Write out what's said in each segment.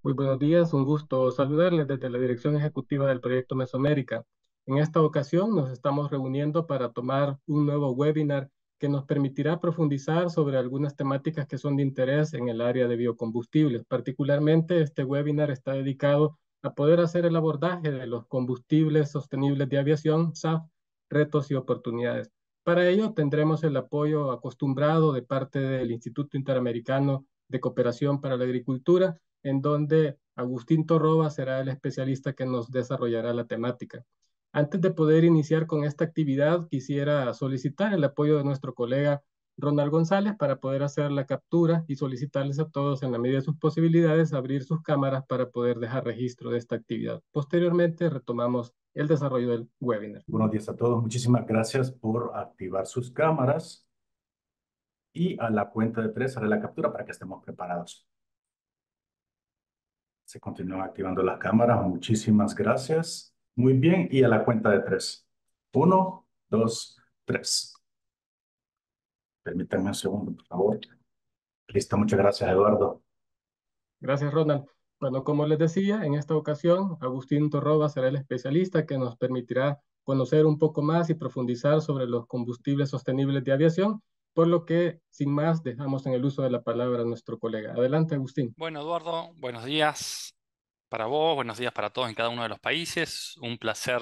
Muy buenos días, un gusto saludarles desde la Dirección Ejecutiva del Proyecto Mesoamérica. En esta ocasión nos estamos reuniendo para tomar un nuevo webinar que nos permitirá profundizar sobre algunas temáticas que son de interés en el área de biocombustibles. Particularmente, este webinar está dedicado a poder hacer el abordaje de los combustibles sostenibles de aviación, SAF, retos y oportunidades. Para ello tendremos el apoyo acostumbrado de parte del Instituto Interamericano de Cooperación para la Agricultura, en donde Agustín Torroba será el especialista que nos desarrollará la temática. Antes de poder iniciar con esta actividad, quisiera solicitar el apoyo de nuestro colega Ronald González para poder hacer la captura y solicitarles a todos, en la medida de sus posibilidades, abrir sus cámaras para poder dejar registro de esta actividad. Posteriormente, retomamos el desarrollo del webinar. Buenos días a todos. Muchísimas gracias por activar sus cámaras y a la cuenta de tres haré la captura para que estemos preparados. Se continúan activando las cámaras. Muchísimas gracias. Muy bien. Y a la cuenta de tres. Uno, dos, tres. Permítanme un segundo, por favor. Listo. Muchas gracias, Eduardo. Gracias, Ronald. Bueno, como les decía, en esta ocasión, Agustín Torroba será el especialista que nos permitirá conocer un poco más y profundizar sobre los combustibles sostenibles de aviación, por lo que, sin más, dejamos en el uso de la palabra a nuestro colega. Adelante, Agustín. Bueno, Eduardo, buenos días para vos, buenos días para todos en cada uno de los países. Un placer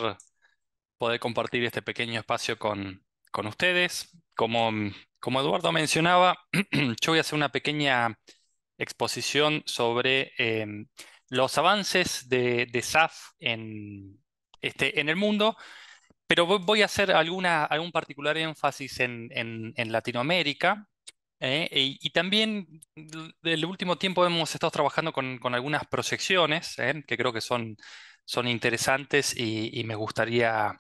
poder compartir este pequeño espacio con ustedes. Como Eduardo mencionaba, yo voy a hacer una pequeña exposición sobre los avances de SAF en el mundo, pero voy a hacer algún particular énfasis en Latinoamérica. Y también del último tiempo hemos estado trabajando con algunas proyecciones, que creo que son interesantes y me gustaría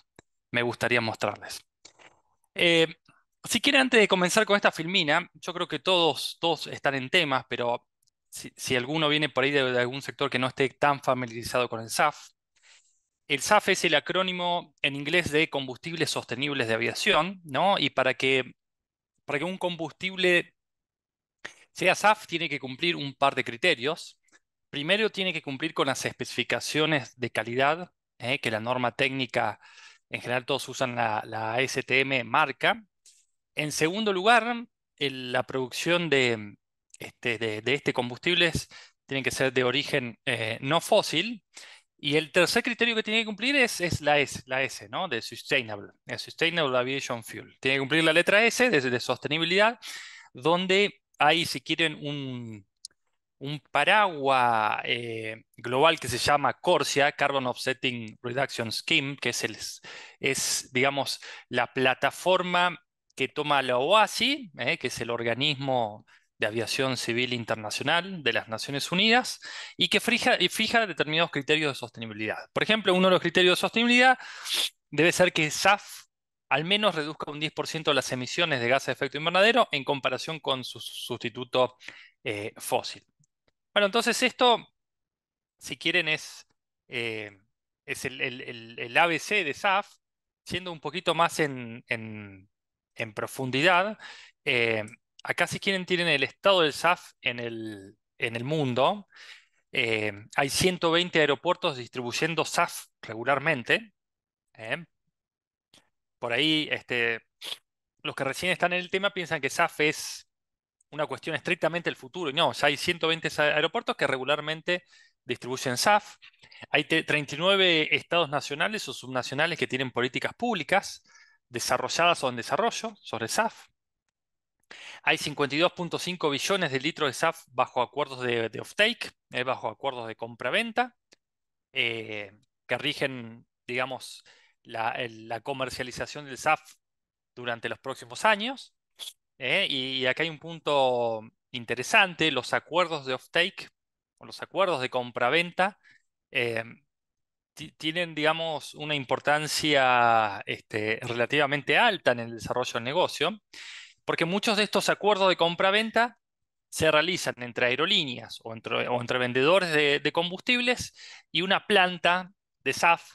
mostrarles. Eh, si quieren, antes de comenzar con esta filmina, yo creo que todos están en temas, pero si alguno viene por ahí de algún sector que no esté tan familiarizado con el SAF es el acrónimo en inglés de Combustibles Sostenibles de Aviación, ¿no? Y para que un combustible sea SAF tiene que cumplir un par de criterios. Primero tiene que cumplir con las especificaciones de calidad, que la norma técnica, en general todos usan la STM marca. En segundo lugar, la producción de este combustible tiene que ser de origen no fósil. Y el tercer criterio que tiene que cumplir es la S, ¿no? De Sustainable, Sustainable Aviation Fuel. Tiene que cumplir la letra S de sostenibilidad, donde hay, si quieren, un paraguas global que se llama CORSIA, Carbon Offsetting Reduction Scheme, que digamos, la plataforma que toma la OASI, que es el organismo de aviación civil internacional de las Naciones Unidas, y que fija determinados criterios de sostenibilidad. Por ejemplo, uno de los criterios de sostenibilidad debe ser que SAF al menos reduzca un 10% las emisiones de gases de efecto invernadero en comparación con su sustituto fósil. Bueno, entonces esto, si quieren, eh, es el ABC de SAF, siendo un poquito más en profundidad. eh, Acá, si quieren, tienen el estado del SAF en el mundo. Hay 120 aeropuertos distribuyendo SAF regularmente. eh. Por ahí, los que recién están en el tema piensan que SAF es una cuestión estrictamente del futuro. Y no, ya hay 120 aeropuertos que regularmente distribuyen SAF. Hay 39 estados nacionales o subnacionales que tienen políticas públicas desarrolladas o en desarrollo sobre SAF. Hay 52,5 billones de litros de SAF bajo acuerdos de offtake, bajo acuerdos de compra-venta, que rigen, digamos, la comercialización del SAF durante los próximos años. Y acá hay un punto interesante: los acuerdos de offtake o los acuerdos de compraventa eh, tienen, digamos, una importancia relativamente alta en el desarrollo del negocio, porque muchos de estos acuerdos de compraventa se realizan entre aerolíneas o entre vendedores de combustibles y una planta de SAF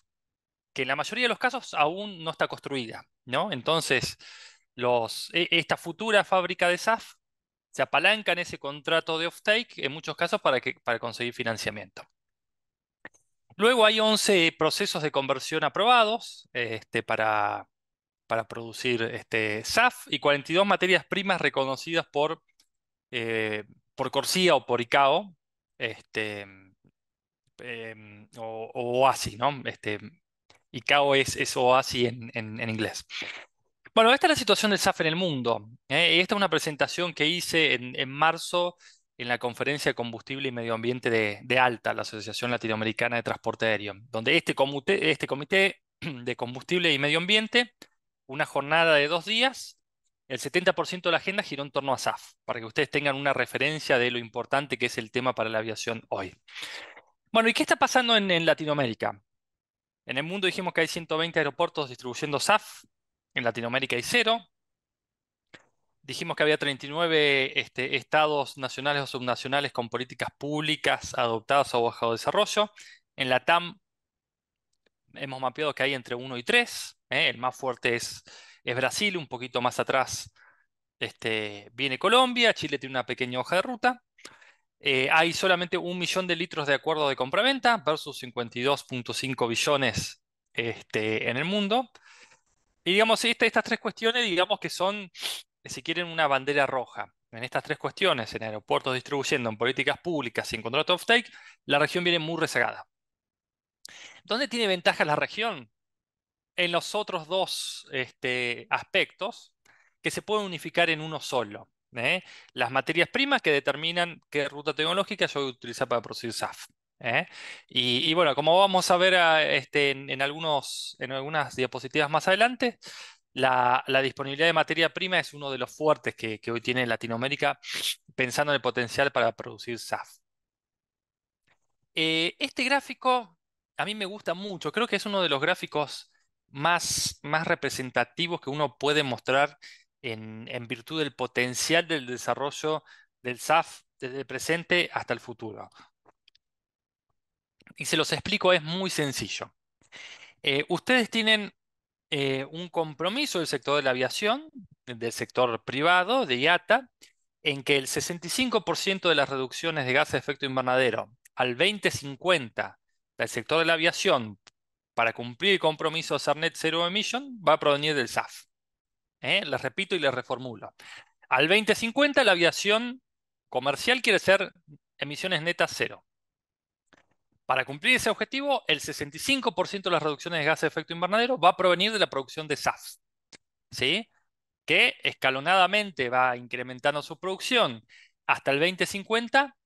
que en la mayoría de los casos aún no está construida, ¿no? Entonces, esta futura fábrica de SAF se apalancan ese contrato de offtake en muchos casos para conseguir financiamiento. Luego hay 11 procesos de conversión aprobados para producir SAF y 42 materias primas reconocidas por CORSIA o por ICAO o OASI, ¿no? ICAO es OASI en inglés. Bueno, esta es la situación del SAF en el mundo. Y esta es una presentación que hice en marzo en la conferencia de combustible y medio ambiente de ALTA, la Asociación Latinoamericana de Transporte Aéreo, donde este comité de combustible y medio ambiente, una jornada de 2 días, el 70% de la agenda giró en torno a SAF, para que ustedes tengan una referencia de lo importante que es el tema para la aviación hoy. Bueno, ¿y qué está pasando en Latinoamérica? En el mundo dijimos que hay 120 aeropuertos distribuyendo SAF, en Latinoamérica hay 0. Dijimos que había 39 estados nacionales o subnacionales con políticas públicas adoptadas o bajo desarrollo. En la TAM hemos mapeado que hay entre 1 y 3. El más fuerte es Brasil, un poquito más atrás viene Colombia, Chile tiene una pequeña hoja de ruta. Hay solamente 1 millón de litros de acuerdo de compraventa versus 52.5 billones en el mundo. Y digamos, estas 3 cuestiones, digamos que son, si quieren, una bandera roja. En estas 3 cuestiones, en aeropuertos distribuyendo, en políticas públicas y en contrato offtake, la región viene muy rezagada. ¿Dónde tiene ventaja la región? En los otros 2 aspectos que se pueden unificar en uno solo. Las materias primas que determinan qué ruta tecnológica yo voy a utilizar para producir SAF. Y bueno, como vamos a ver en algunas diapositivas más adelante, la disponibilidad de materia prima es uno de los fuertes que hoy tiene Latinoamérica pensando en el potencial para producir SAF. Este gráfico a mí me gusta mucho, creo que es uno de los gráficos más representativos que uno puede mostrar en virtud del potencial del desarrollo del SAF desde el presente hasta el futuro. Y se los explico, es muy sencillo. Ustedes tienen un compromiso del sector de la aviación, del sector privado, de IATA, en que el 65% de las reducciones de gases de efecto invernadero al 2050 del sector de la aviación para cumplir el compromiso de ser net zero emission va a provenir del SAF. Les repito y les reformulo. Al 2050 la aviación comercial quiere ser emisiones netas cero. Para cumplir ese objetivo, el 65% de las reducciones de gases de efecto invernadero va a provenir de la producción de SAF, ¿sí? Que escalonadamente va incrementando su producción hasta el 2050,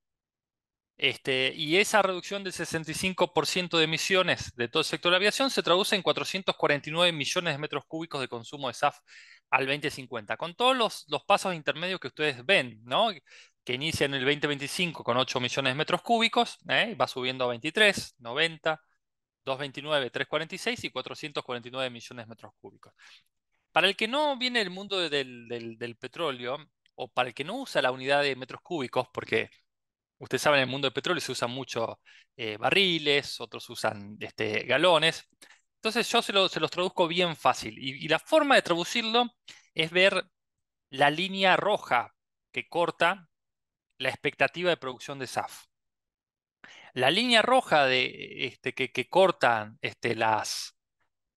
y esa reducción del 65% de emisiones de todo el sector de la aviación se traduce en 449 millones de metros cúbicos de consumo de SAF al 2050, con todos los pasos intermedios que ustedes ven, ¿no? Que inicia en el 2025 con 8 millones de metros cúbicos, va subiendo a 23, 90, 229, 346 y 449 millones de metros cúbicos. Para el que no viene del mundo del petróleo, o para el que no usa la unidad de metros cúbicos, porque ustedes saben, en el mundo del petróleo se usan mucho barriles, otros usan galones. Entonces yo se los traduzco bien fácil. Y la forma de traducirlo es ver la línea roja que corta la expectativa de producción de SAF. La línea roja que cortan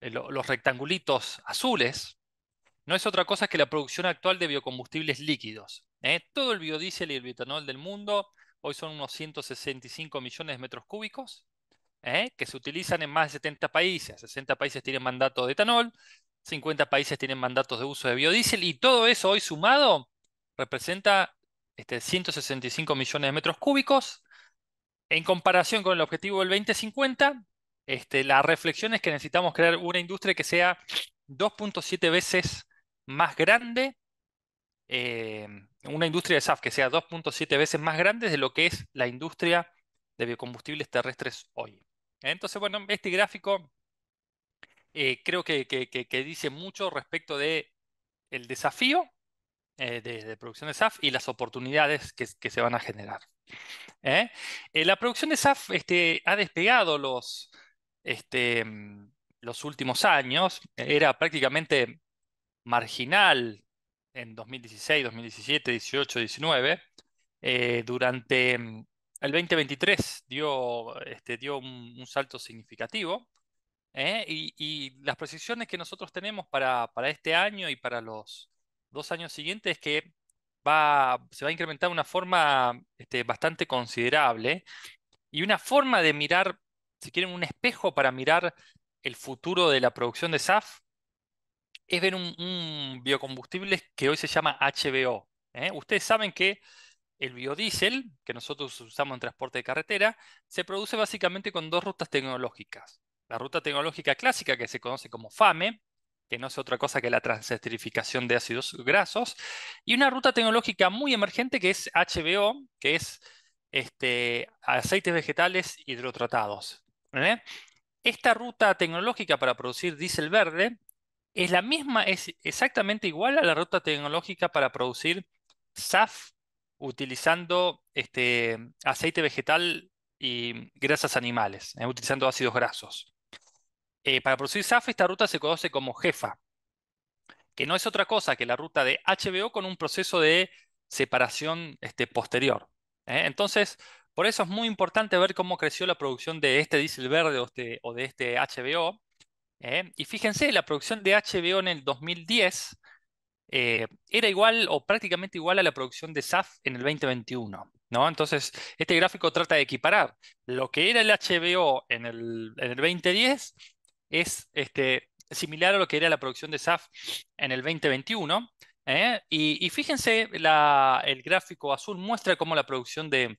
los rectangulitos azules no es otra cosa que la producción actual de biocombustibles líquidos. Todo el biodiesel y el bioetanol del mundo hoy son unos 165 millones de metros cúbicos, que se utilizan en más de 70 países. 60 países tienen mandato de etanol, 50 países tienen mandatos de uso de biodiesel, y todo eso hoy sumado representa 165 millones de metros cúbicos. En comparación con el objetivo del 2050, la reflexión es que necesitamos crear una industria que sea 2.7 veces más grande, una industria de SAF que sea 2.7 veces más grande de lo que es la industria de biocombustibles terrestres hoy. Entonces, bueno, este gráfico creo que dice mucho respecto de el desafío de producción de SAF y las oportunidades que se van a generar. La producción de SAF ha despegado los últimos años, era prácticamente marginal en 2016, 2017, 18, 19. Durante el 2023 dio un salto significativo. Y las proyecciones que nosotros tenemos para este año y para los 2 años siguientes es que se va a incrementar de una forma bastante considerable y una forma de mirar, si quieren, un espejo para mirar el futuro de la producción de SAF es ver un biocombustible que hoy se llama HVO. Ustedes saben que el biodiesel, que nosotros usamos en transporte de carretera, se produce básicamente con dos rutas tecnológicas. La ruta tecnológica clásica, que se conoce como FAME, que no es otra cosa que la transesterificación de ácidos grasos, y una ruta tecnológica muy emergente que es HVO, que es aceites vegetales hidrotratados. ¿eh? Esta ruta tecnológica para producir diésel verde es la misma, es exactamente igual a la ruta tecnológica para producir SAF utilizando aceite vegetal y grasas animales, utilizando ácidos grasos. Para producir SAF, esta ruta se conoce como JEFA, que no es otra cosa que la ruta de HVO con un proceso de separación posterior. Entonces, por eso es muy importante ver cómo creció la producción de este diésel verde o de este HVO. Y fíjense, la producción de HVO en el 2010 era igual o prácticamente igual a la producción de SAF en el 2021, ¿no? Entonces, este gráfico trata de equiparar lo que era el HBO en el 2010 es similar a lo que era la producción de SAF en el 2021. Y fíjense, el gráfico azul muestra cómo la producción de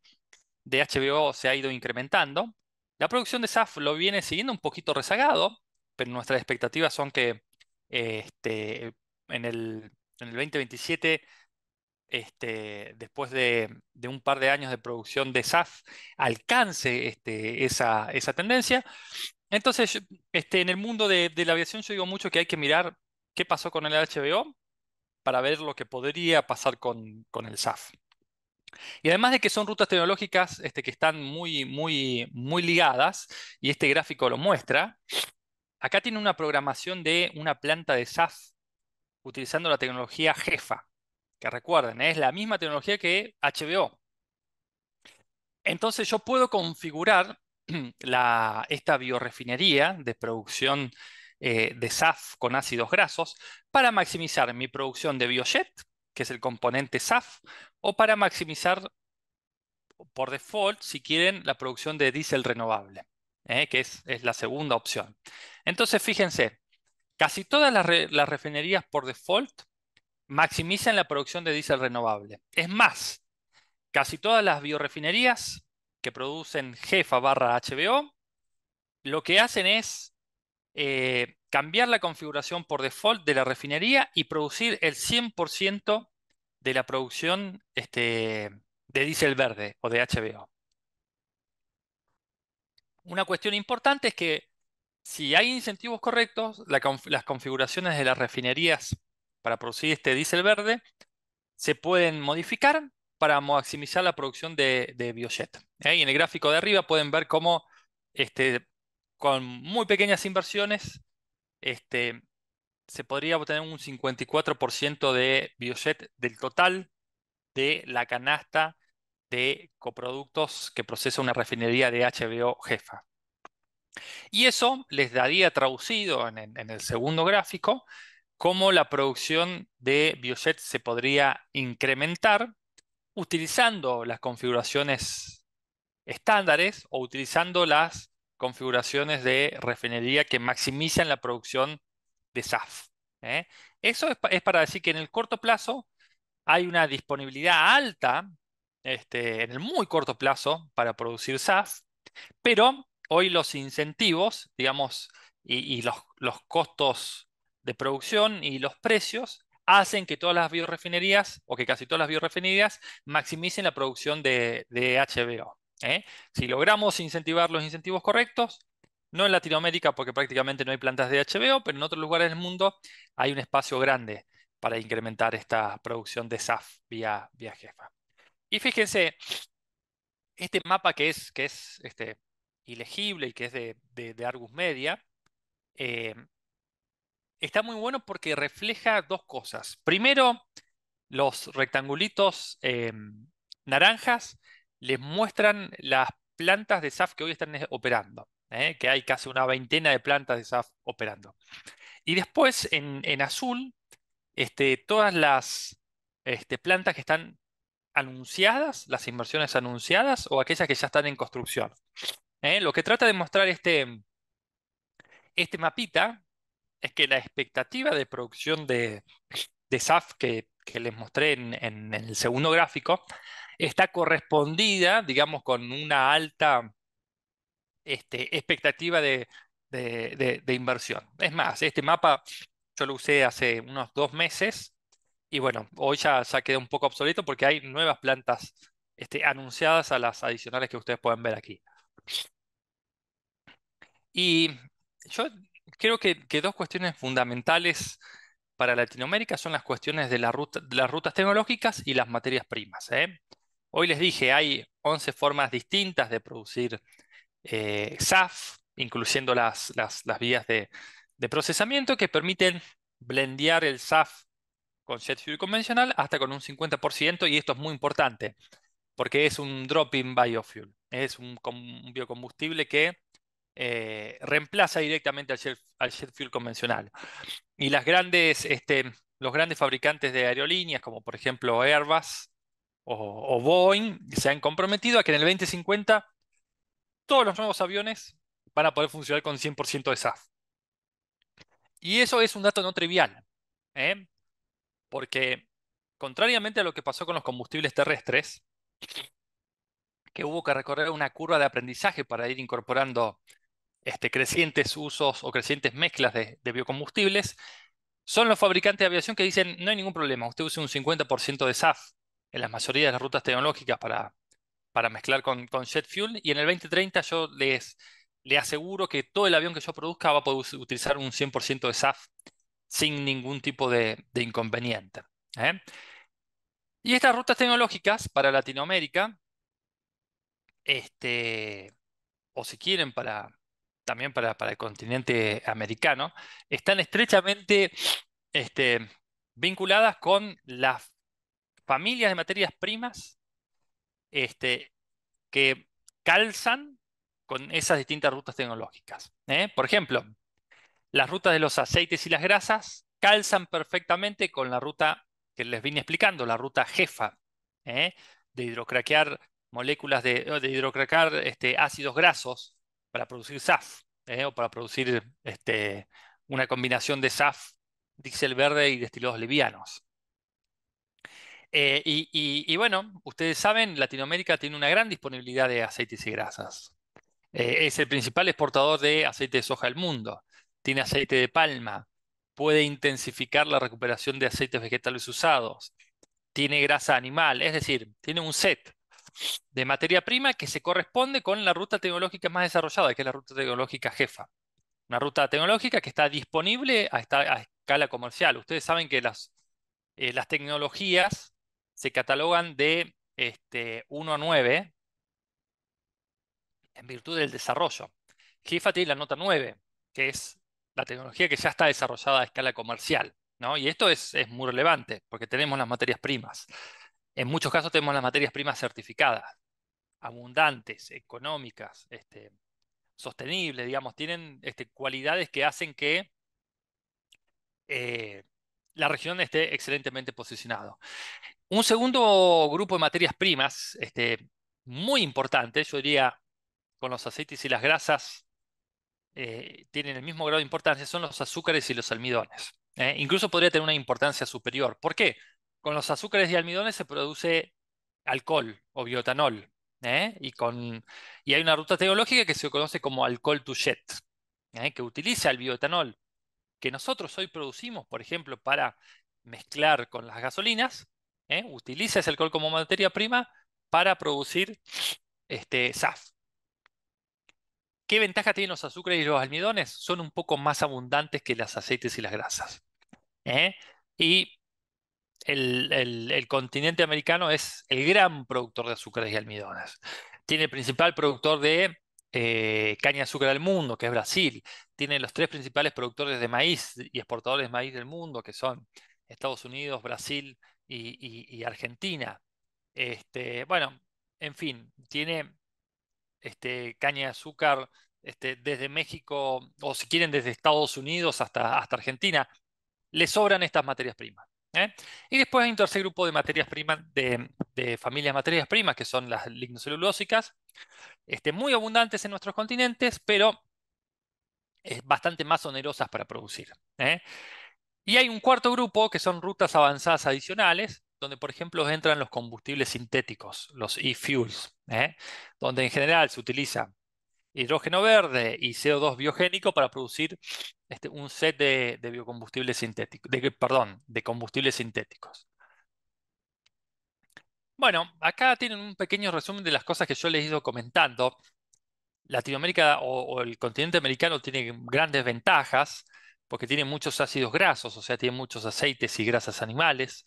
HBO se ha ido incrementando. La producción de SAF lo viene siguiendo un poquito rezagado, pero nuestras expectativas son que en el 2027, después de un par de años de producción de SAF, alcance esa tendencia. Entonces, en el mundo de la aviación yo digo mucho que hay que mirar qué pasó con el HBO para ver lo que podría pasar con el SAF. Y además de que son rutas tecnológicas que están muy, muy, muy ligadas, y este gráfico lo muestra, acá tiene una programación de una planta de SAF utilizando la tecnología JEFA, que recuerden, es la misma tecnología que HBO. Entonces yo puedo configurar esta biorefinería de producción de SAF con ácidos grasos para maximizar mi producción de biojet, que es el componente SAF, o para maximizar por default, si quieren, la producción de diésel renovable, que es la segunda opción. Entonces, fíjense, casi todas las refinerías por default maximizan la producción de diésel renovable. Es más, casi todas las biorefinerías que producen JEFA barra HBO, lo que hacen es cambiar la configuración por default de la refinería y producir el 100% de la producción de diésel verde o de HBO. Una cuestión importante es que si hay incentivos correctos, las configuraciones de las refinerías para producir este diésel verde se pueden modificar para maximizar la producción de biojet. Y en el gráfico de arriba pueden ver cómo con muy pequeñas inversiones se podría obtener un 54% de biojet del total de la canasta de coproductos que procesa una refinería de HBO JEFA. Y eso les daría traducido en el segundo gráfico cómo la producción de biojet se podría incrementar utilizando las configuraciones estándares o utilizando las configuraciones de refinería que maximizan la producción de SAF. ¿eh? Eso es para decir que en el corto plazo hay una disponibilidad alta, en el muy corto plazo, para producir SAF, pero hoy los incentivos, digamos, y los costos de producción y los precios hacen que todas las biorefinerías, o que casi todas las biorefinerías, maximicen la producción de HBO. Si logramos incentivar los incentivos correctos, no en Latinoamérica porque prácticamente no hay plantas de HBO, pero en otros lugares del mundo hay un espacio grande para incrementar esta producción de SAF vía JEFA. Y fíjense, este mapa que es ilegible y que es de Argus Media, está muy bueno porque refleja dos cosas. Primero, Los rectangulitos naranjas les muestran las plantas de SAF que hoy están operando, que hay casi una veintena de plantas de SAF operando. Y después en azul, todas las plantas que están anunciadas, las inversiones anunciadas o aquellas que ya están en construcción. Lo que trata de mostrar este mapita es que la expectativa de producción de SAF que les mostré en el segundo gráfico está correspondida, digamos, con una alta expectativa de inversión. Es más, este mapa yo lo usé hace unos 2 meses y bueno, hoy ya queda un poco obsoleto porque hay nuevas plantas anunciadas a las adicionales que ustedes pueden ver aquí. Y yo creo que dos cuestiones fundamentales para Latinoamérica son las cuestiones de las rutas tecnológicas y las materias primas, ¿eh? Hoy les dije, hay 11 formas distintas de producir SAF, incluyendo las vías de procesamiento que permiten blendear el SAF con jet fuel convencional hasta con un 50%, y esto es muy importante porque es un drop-in biofuel, es un biocombustible que reemplaza directamente al jet fuel convencional. Y los grandes fabricantes de aerolíneas, como por ejemplo Airbus o Boeing, se han comprometido a que en el 2050 todos los nuevos aviones van a poder funcionar con 100% de SAF. Y eso es un dato no trivial, ¿eh? Porque contrariamente a lo que pasó con los combustibles terrestres, que hubo que recorrer una curva de aprendizaje para ir incorporando crecientes usos o crecientes mezclas de biocombustibles, son los fabricantes de aviación que dicen, no hay ningún problema, usted use un 50% de SAF en la mayoría de las rutas tecnológicas para mezclar con jet fuel, y en el 2030 yo le aseguro que todo el avión que yo produzca va a poder utilizar un 100% de SAF sin ningún tipo de inconveniente, ¿eh? Y estas rutas tecnológicas para Latinoamérica, o si quieren también para el continente americano, están estrechamente este, vinculadas con las familias de materias primas que calzan con esas distintas rutas tecnológicas, ¿eh? Por ejemplo, las rutas de los aceites y las grasas calzan perfectamente con la ruta que les vine explicando, la ruta JEFA, ¿eh? De hidrocraquear moléculas de hidrocraquear ácidos grasos para producir SAF, o para producir una combinación de SAF, diésel verde y destilados livianos. Y bueno, ustedes saben, Latinoamérica tiene una gran disponibilidad de aceites y grasas. Es el principal exportador de aceite de soja del mundo. Tiene aceite de palma. Puede intensificar la recuperación de aceites vegetales usados. Tiene grasa animal. Es decir, tiene un set de materia prima que se corresponde con la ruta tecnológica más desarrollada, que es la ruta tecnológica JEFA. Una ruta tecnológica que está disponible a escala comercial. Ustedes saben que las tecnologías se catalogan de 1 a 9 en virtud del desarrollo. JEFA tiene la nota 9, que es la tecnología que ya está desarrollada a escala comercial, ¿no? Y esto es muy relevante porque tenemos las materias primas. En muchos casos tenemos las materias primas certificadas, abundantes, económicas, sostenibles, digamos, tienen cualidades que hacen que eh, la región esté excelentemente posicionada. Un segundo grupo de materias primas muy importante, yo diría, con los aceites y las grasas tienen el mismo grado de importancia, son los azúcares y los almidones. Incluso podría tener una importancia superior. ¿Por qué? Con los azúcares y almidones se produce alcohol o bioetanol. Y hay una ruta tecnológica que se conoce como alcohol to jet, que utiliza el bioetanol que nosotros hoy producimos, por ejemplo, para mezclar con las gasolinas, utiliza ese alcohol como materia prima para producir SAF. ¿Qué ventaja tienen los azúcares y los almidones? Son un poco más abundantes que los aceites y las grasas, ¿eh? Y el continente americano es el gran productor de azúcares y almidones. Tiene el principal productor de caña de azúcar del mundo, que es Brasil. Tiene los 3 principales productores de maíz y exportadores de maíz del mundo, que son Estados Unidos, Brasil y Argentina. Bueno, en fin, tiene caña de azúcar desde México, o si quieren desde Estados Unidos hasta Argentina. Le sobran estas materias primas. ¿Eh? Y después hay un tercer grupo de materias primas, de familias de materias primas, que son las lignocelulósicas, muy abundantes en nuestros continentes, pero bastante más onerosas para producir. ¿Eh? Y hay un cuarto grupo que son rutas avanzadas adicionales, donde por ejemplo entran los combustibles sintéticos, los e-fuels, donde en general se utiliza hidrógeno verde y CO2 biogénico para producir un set de biocombustibles sintéticos, perdón, de combustibles sintéticos. Bueno, acá tienen un pequeño resumen de las cosas que yo les he ido comentando. Latinoamérica o el continente americano tiene grandes ventajas porque tiene muchos ácidos grasos, o sea, tiene muchos aceites y grasas animales.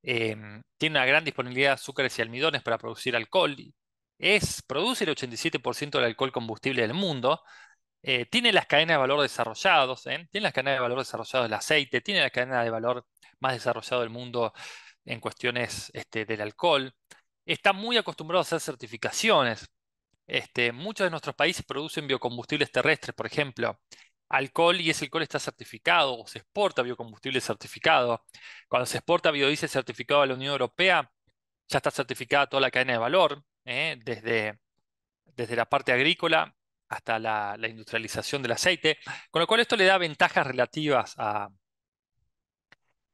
Tiene una gran disponibilidad de azúcares y almidones para producir alcohol. Produce el 87% del alcohol combustible del mundo. Tiene las cadenas de valor desarrollados, tiene las cadenas de valor desarrolladas del aceite, tiene la cadena de valor más desarrollado del mundo en cuestiones del alcohol. Está muy acostumbrado a hacer certificaciones. Muchos de nuestros países producen biocombustibles terrestres, por ejemplo, alcohol, y ese alcohol está certificado o se exporta biocombustible certificado. Cuando se exporta biodiesel certificado a la Unión Europea, ya está certificada toda la cadena de valor, desde la parte agrícola hasta la industrialización del aceite, con lo cual esto le da ventajas relativas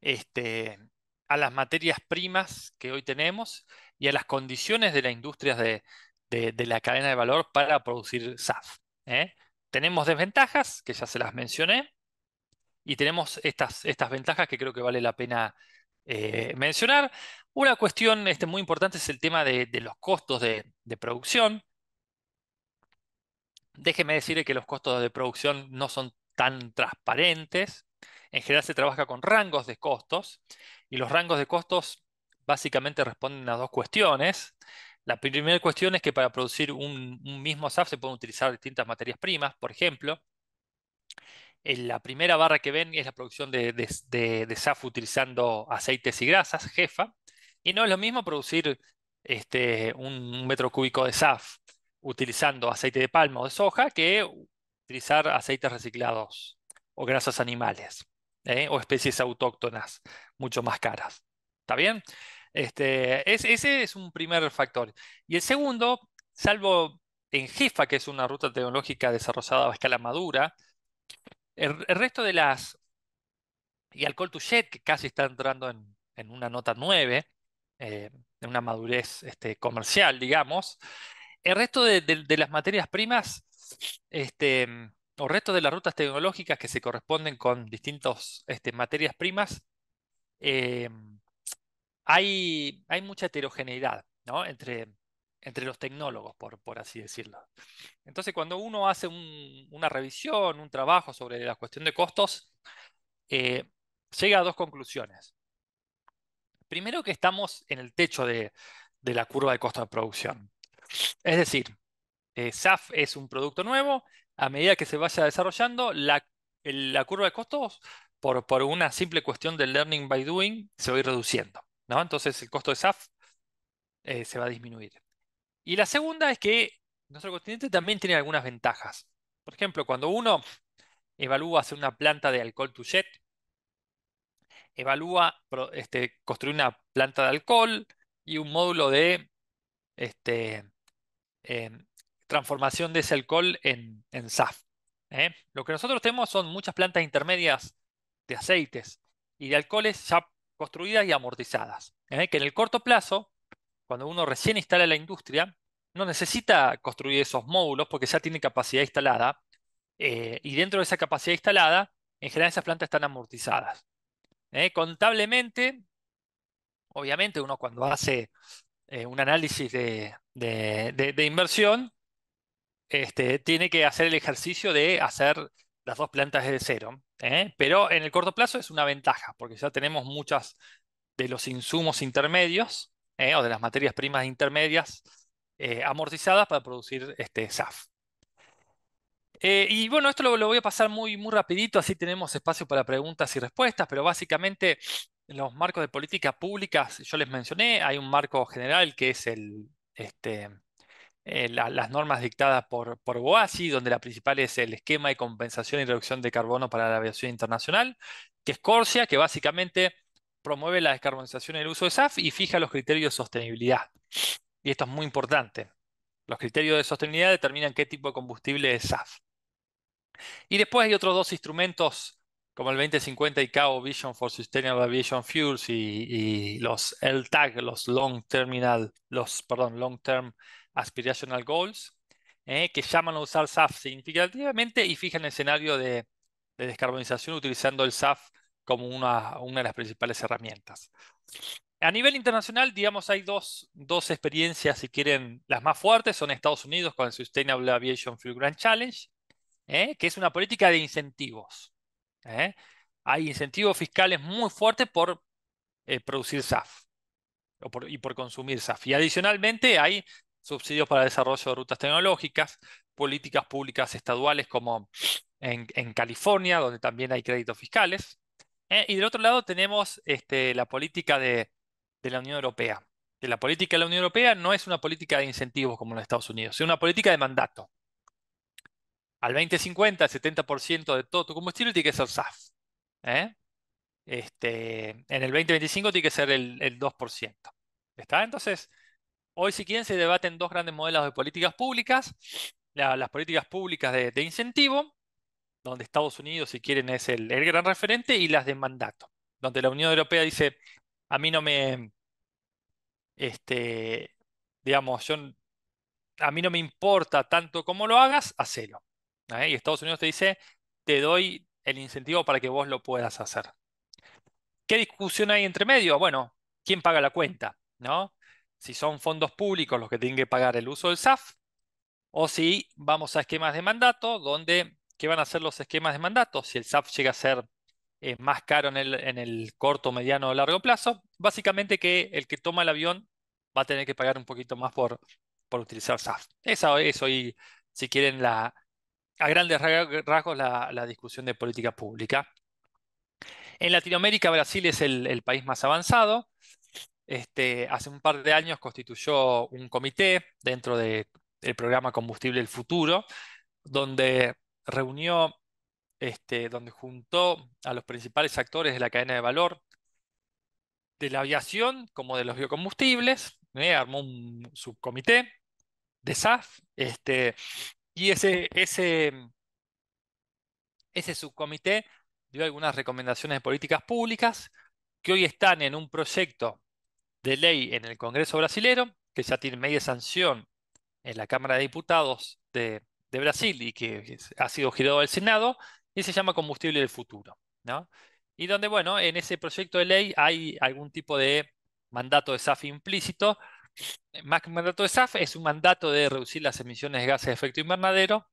este, a las materias primas que hoy tenemos y a las condiciones de las industrias de la cadena de valor para producir SAF. ¿Eh? Tenemos desventajas, que ya se las mencioné, y tenemos estas ventajas que creo que vale la pena mencionar. Una cuestión muy importante es el tema de los costos de producción. Déjeme decirle que los costos de producción no son tan transparentes. En general se trabaja con rangos de costos y los rangos de costos básicamente responden a dos cuestiones. La primera cuestión es que para producir un mismo SAF se pueden utilizar distintas materias primas. Por ejemplo, en la primera barra que ven es la producción de SAF utilizando aceites y grasas, jefa, y no es lo mismo producir un metro cúbico de SAF utilizando aceite de palma o de soja que utilizar aceites reciclados o grasas animales, o especies autóctonas mucho más caras. ¿Está bien? Ese es un primer factor. Y el segundo, salvo en jefa, que es una ruta tecnológica desarrollada a escala madura, el resto de las, y Alcohol to Jet, que casi está entrando en una nota 9, en una madurez comercial, digamos, el resto de las materias primas, o resto de las rutas tecnológicas que se corresponden con distintas materias primas, eh, hay mucha heterogeneidad, ¿no? entre los tecnólogos, por así decirlo. Entonces, cuando uno hace una revisión, un trabajo sobre la cuestión de costos, eh, llega a dos conclusiones. Primero, que estamos en el techo de la curva de costo de producción. Es decir, SAF es un producto nuevo. A medida que se vaya desarrollando, la curva de costos, por una simple cuestión de learning by doing, se va a ir reduciendo, ¿no? Entonces el costo de SAF se va a disminuir. Y la segunda es que nuestro continente también tiene algunas ventajas. Por ejemplo, cuando uno evalúa hacer una planta de alcohol to jet, evalúa construir una planta de alcohol y un módulo de em, transformación de ese alcohol en SAF. Lo que nosotros tenemos son muchas plantas intermedias de aceites y de alcoholes ya construidas y amortizadas, que en el corto plazo, cuando uno recién instala la industria, no necesita construir esos módulos porque ya tiene capacidad instalada, y dentro de esa capacidad instalada, en general esas plantas están amortizadas. Contablemente, obviamente uno cuando hace un análisis de inversión, tiene que hacer el ejercicio de hacer las dos plantas desde cero. Pero en el corto plazo es una ventaja, porque ya tenemos muchas de los insumos intermedios, o de las materias primas intermedias amortizadas para producir SAF. Y bueno, esto lo voy a pasar muy, muy rapidito, así tenemos espacio para preguntas y respuestas, pero básicamente los marcos de políticas públicas, yo les mencioné, hay un marco general que es las normas dictadas por OASI, donde la principal es el esquema de compensación y reducción de carbono para la aviación internacional, que es CORSIA, que básicamente promueve la descarbonización y el uso de SAF y fija los criterios de sostenibilidad. Y esto es muy importante. Los criterios de sostenibilidad determinan qué tipo de combustible es SAF. Y después hay otros dos instrumentos como el 2050 ICAO Vision for Sustainable Aviation Fuels y los LTAG, Long Term Aspirational Goals, que llaman a usar SAF significativamente y fijan el escenario de descarbonización utilizando el SAF como una de las principales herramientas. A nivel internacional, digamos, hay dos experiencias, si quieren, las más fuertes son Estados Unidos con el Sustainable Aviation Fuel Grand Challenge, que es una política de incentivos. Hay incentivos fiscales muy fuertes por producir SAF y por consumir SAF. Y adicionalmente hay subsidios para el desarrollo de rutas tecnológicas, políticas públicas estaduales como en California, donde también hay créditos fiscales. Y del otro lado tenemos la política de la Unión Europea. Que la política de la Unión Europea no es una política de incentivos como en los Estados Unidos, es una política de mandato. Al 2050, el 70% de todo tu combustible tiene que ser SAF. En el 2025 tiene que ser el 2%. ¿Está? Entonces, hoy si quieren se debaten dos grandes modelos de políticas públicas. Las políticas públicas de incentivo, donde Estados Unidos, si quieren, es el gran referente, y las de mandato, donde la Unión Europea dice, a mí no me, digamos, a mí no me importa tanto cómo lo hagas, hacelo. Y Estados Unidos te dice, te doy el incentivo para que vos lo puedas hacer. ¿Qué discusión hay entre medio? Bueno, ¿quién paga la cuenta? ¿No? Si son fondos públicos los que tienen que pagar el uso del SAF, o si vamos a esquemas de mandato, donde, ¿qué van a hacer los esquemas de mandato? Si el SAF llega a ser más caro en el corto, mediano o largo plazo, básicamente que el que toma el avión va a tener que pagar un poquito más por utilizar SAF. Eso es hoy, si quieren, a grandes rasgos la discusión de política pública. En Latinoamérica, Brasil es el país más avanzado. Hace un par de años constituyó un comité dentro del programa Combustible del Futuro, donde reunió, donde juntó a los principales actores de la cadena de valor de la aviación como de los biocombustibles, armó un subcomité de SAF, y ese subcomité dio algunas recomendaciones de políticas públicas que hoy están en un proyecto de ley en el Congreso brasilero, que ya tiene media sanción en la Cámara de Diputados de Brasil y que ha sido girado al Senado, y se llama Combustible del Futuro, ¿no? Y donde, bueno, en ese proyecto de ley hay algún tipo de mandato de SAF implícito. Más que un mandato de SAF, es un mandato de reducir las emisiones de gases de efecto invernadero,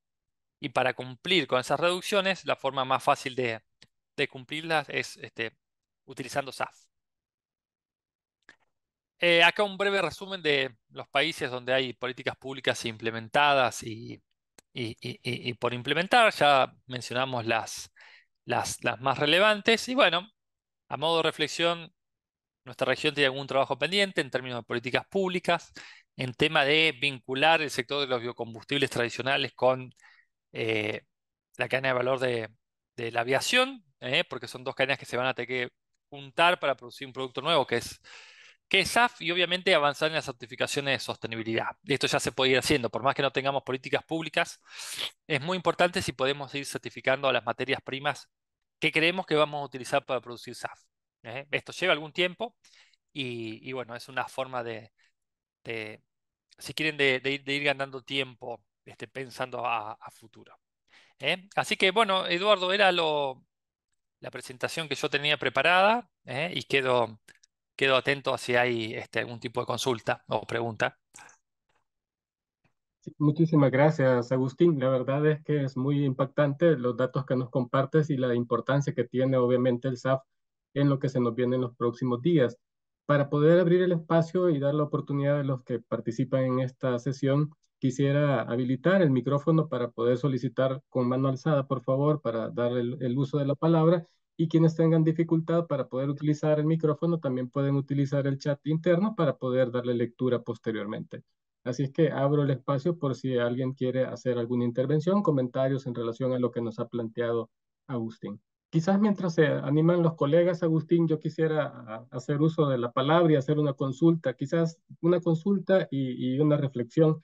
y para cumplir con esas reducciones, la forma más fácil de cumplirlas es utilizando SAF. Acá un breve resumen de los países donde hay políticas públicas implementadas y por implementar. Ya mencionamos las más relevantes. Y bueno, a modo de reflexión, nuestra región tiene algún trabajo pendiente en términos de políticas públicas, en tema de vincular el sector de los biocombustibles tradicionales con la cadena de valor de la aviación, porque son dos cadenas que se van a tener que juntar para producir un producto nuevo que es SAF, y obviamente avanzar en las certificaciones de sostenibilidad. Y esto ya se puede ir haciendo, por más que no tengamos políticas públicas, es muy importante si podemos ir certificando a las materias primas que creemos que vamos a utilizar para producir SAF. Esto lleva algún tiempo y bueno, es una forma si quieren, de ir ganando tiempo pensando a futuro. Así que bueno, Eduardo, era la presentación que yo tenía preparada, y quedo atento a si hay algún tipo de consulta o pregunta. Sí, muchísimas gracias, Agustín. La verdad es que es muy impactante los datos que nos compartes y la importancia que tiene obviamente el SAF en lo que se nos viene en los próximos días. Para poder abrir el espacio y dar la oportunidad a los que participan en esta sesión, quisiera habilitar el micrófono para poder solicitar con mano alzada, por favor, para dar el uso de la palabra y quienes tengan dificultad para poder utilizar el micrófono también pueden utilizar el chat interno para poder darle lectura posteriormente. Así es que abro el espacio por si alguien quiere hacer alguna intervención, comentarios en relación a lo que nos ha planteado Agustín. Quizás mientras se animan los colegas, Agustín, yo quisiera hacer uso de la palabra y hacer una consulta, quizás una consulta y una reflexión.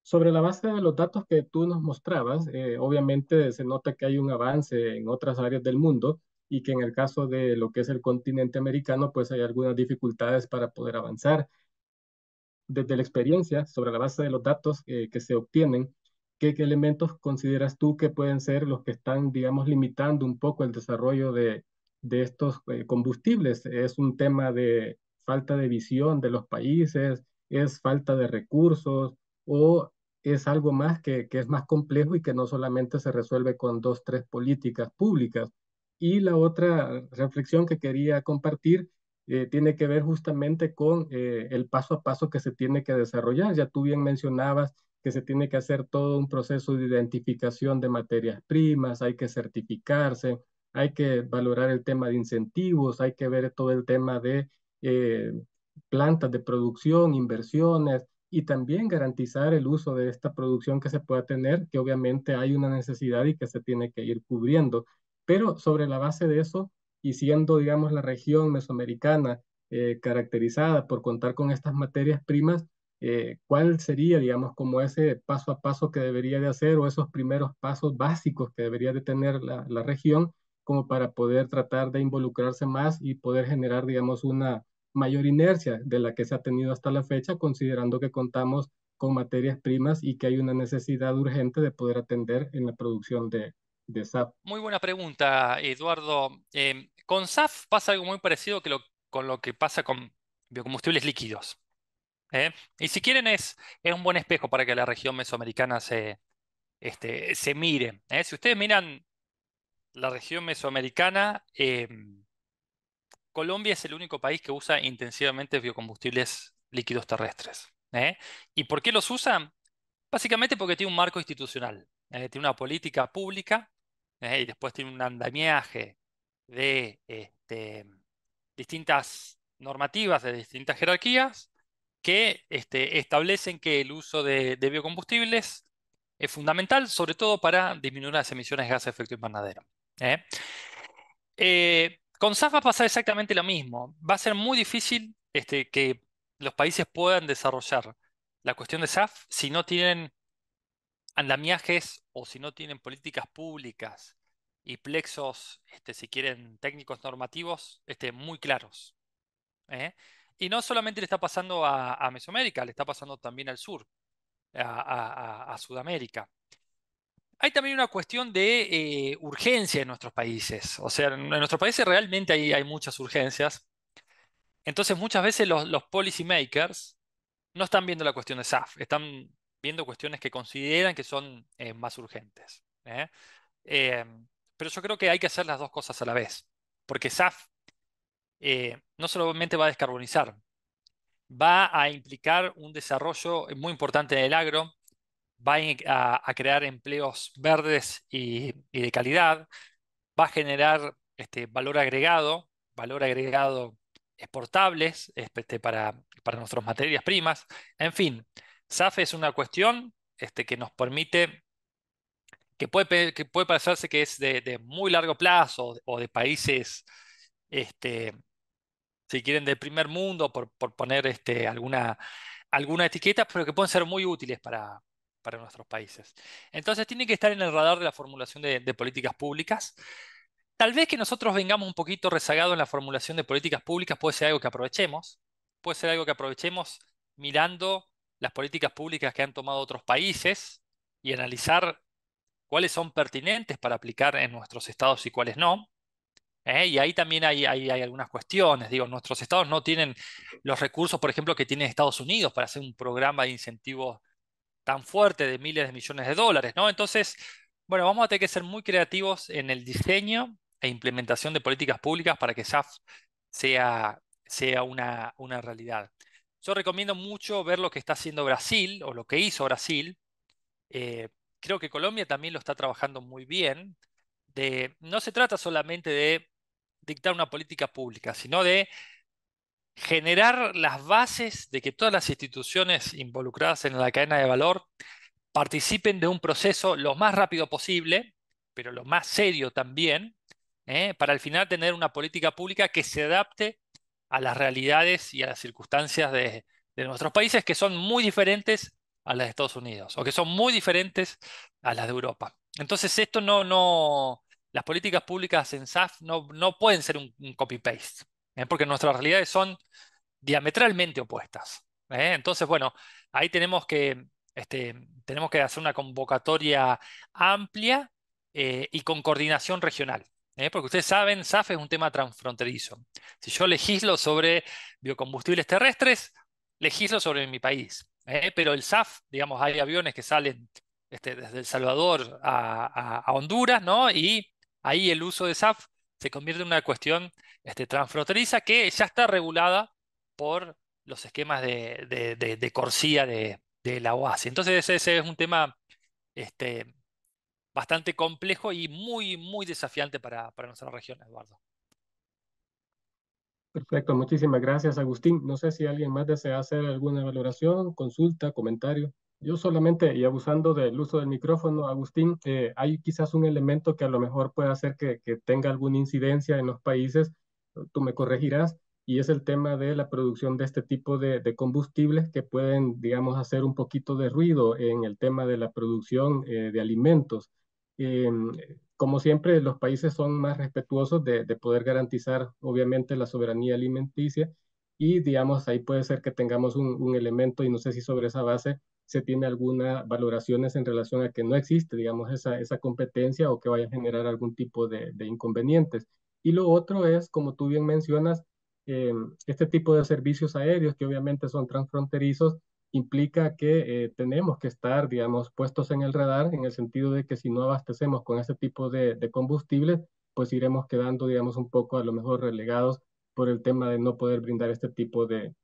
Sobre la base de los datos que tú nos mostrabas, obviamente se nota que hay un avance en otras áreas del mundo y que en el caso de lo que es el continente americano, pues hay algunas dificultades para poder avanzar. Desde la experiencia, sobre la base de los datos que se obtienen, ¿qué elementos consideras tú que pueden ser los que están, digamos, limitando un poco el desarrollo de estos combustibles? ¿Es un tema de falta de visión de los países? ¿Es falta de recursos? ¿O es algo más que es más complejo y que no solamente se resuelve con dos, tres políticas públicas? Y la otra reflexión que quería compartir tiene que ver justamente con el paso a paso que se tiene que desarrollar. Ya tú bien mencionabas que se tiene que hacer todo un proceso de identificación de materias primas, hay que certificarse, hay que valorar el tema de incentivos, hay que ver todo el tema de eh, plantas de producción, inversiones y también garantizar el uso de esta producción que se pueda tener, que obviamente hay una necesidad y que se tiene que ir cubriendo. Pero sobre la base de eso, y siendo, digamos, la región mesoamericana caracterizada por contar con estas materias primas, ¿cuál sería, digamos, como ese paso a paso que debería de hacer o esos primeros pasos básicos que debería de tener la región como para poder tratar de involucrarse más y poder generar, digamos, una mayor inercia de la que se ha tenido hasta la fecha, considerando que contamos con materias primas y que hay una necesidad urgente de poder atender en la producción de SAP? Muy buena pregunta, Eduardo. Con SAF pasa algo muy parecido con lo que pasa con biocombustibles líquidos. ¿Eh? Y si quieren es un buen espejo para que la región mesoamericana se mire. ¿Eh? Si ustedes miran la región mesoamericana, Colombia es el único país que usa intensivamente biocombustibles líquidos terrestres. ¿Eh? ¿Y por qué los usan? Básicamente porque tiene un marco institucional, tiene una política pública, y después tiene un andamiaje de distintas normativas, de distintas jerarquías, que establecen que el uso de biocombustibles es fundamental, sobre todo para disminuir las emisiones de gases de efecto invernadero. ¿Eh? Con SAF va a pasar exactamente lo mismo. Va a ser muy difícil que los países puedan desarrollar la cuestión de SAF si no tienen andamiajes o si no tienen políticas públicas y plexos, si quieren, técnicos normativos, muy claros. ¿Eh? Y no solamente le está pasando a Mesoamérica, le está pasando también al sur, a Sudamérica. Hay también una cuestión de urgencia en nuestros países. O sea, en nuestros países realmente hay muchas urgencias. Entonces, muchas veces los policy makers no están viendo la cuestión de SAF, están viendo cuestiones que consideran que son más urgentes. ¿Eh? Eh, pero yo creo que hay que hacer las dos cosas a la vez, porque SAF no solamente va a descarbonizar, va a implicar un desarrollo muy importante en el agro, va a crear empleos verdes y de calidad, va a generar valor agregado exportables para nuestras materias primas. En fin, SAF es una cuestión que nos permite, que puede parecerse que es de muy largo plazo o de países, este, si quieren, del primer mundo, por poner alguna etiqueta, pero que pueden ser muy útiles para nuestros países. Entonces, tiene que estar en el radar de la formulación de políticas públicas. Tal vez que nosotros vengamos un poquito rezagados en la formulación de políticas públicas puede ser algo que aprovechemos. Puede ser algo que aprovechemos mirando las políticas públicas que han tomado otros países y analizar cuáles son pertinentes para aplicar en nuestros estados y cuáles no. Y ahí también hay algunas cuestiones. Digo, nuestros estados no tienen los recursos, por ejemplo, que tiene Estados Unidos para hacer un programa de incentivos tan fuerte de miles de millones de dólares, ¿no? Entonces, bueno, vamos a tener que ser muy creativos en el diseño e implementación de políticas públicas para que SAF sea una realidad. Yo recomiendo mucho ver lo que está haciendo Brasil o lo que hizo Brasil. Eh, Creo que Colombia también lo está trabajando muy bien. no se trata solamente de dictar una política pública, sino de generar las bases de que todas las instituciones involucradas en la cadena de valor participen de un proceso lo más rápido posible, pero lo más serio también, para al final tener una política pública que se adapte a las realidades y a las circunstancias de nuestros países, que son muy diferentes a las de Estados Unidos, o que son muy diferentes a las de Europa. Entonces, las políticas públicas en SAF no pueden ser un copy-paste, porque nuestras realidades son diametralmente opuestas. Entonces, bueno, ahí tenemos que hacer una convocatoria amplia y con coordinación regional. Porque ustedes saben, SAF es un tema transfronterizo. Si yo legislo sobre biocombustibles terrestres, legislo sobre mi país. Pero el SAF, digamos, hay aviones que salen desde El Salvador a Honduras, ¿no? Y ahí el uso de SAF se convierte en una cuestión transfronteriza que ya está regulada por los esquemas de Corsia de la OASI. Entonces ese es un tema este, bastante complejo y muy, muy desafiante para nuestra región, Eduardo. Perfecto, muchísimas gracias, Agustín. No sé si alguien más desea hacer alguna valoración, consulta, comentario. Yo solamente, y abusando del uso del micrófono, Agustín, hay quizás un elemento que a lo mejor puede hacer que tenga alguna incidencia en los países, tú me corregirás, y es el tema de la producción de este tipo de combustibles que pueden, digamos, hacer un poquito de ruido en el tema de la producción de alimentos. Em, Como siempre, los países son más respetuosos de poder garantizar, obviamente, la soberanía alimenticia y, digamos, ahí puede ser que tengamos un elemento y no sé si sobre esa base se tiene alguna valoraciones en relación a que no existe, digamos, esa competencia o que vaya a generar algún tipo de inconvenientes. Y lo otro es, como tú bien mencionas, este tipo de servicios aéreos que obviamente son transfronterizos implica que tenemos que estar, digamos, puestos en el radar en el sentido de que si no abastecemos con este tipo de combustibles, pues iremos quedando, digamos, un poco a lo mejor relegados por el tema de no poder brindar este tipo de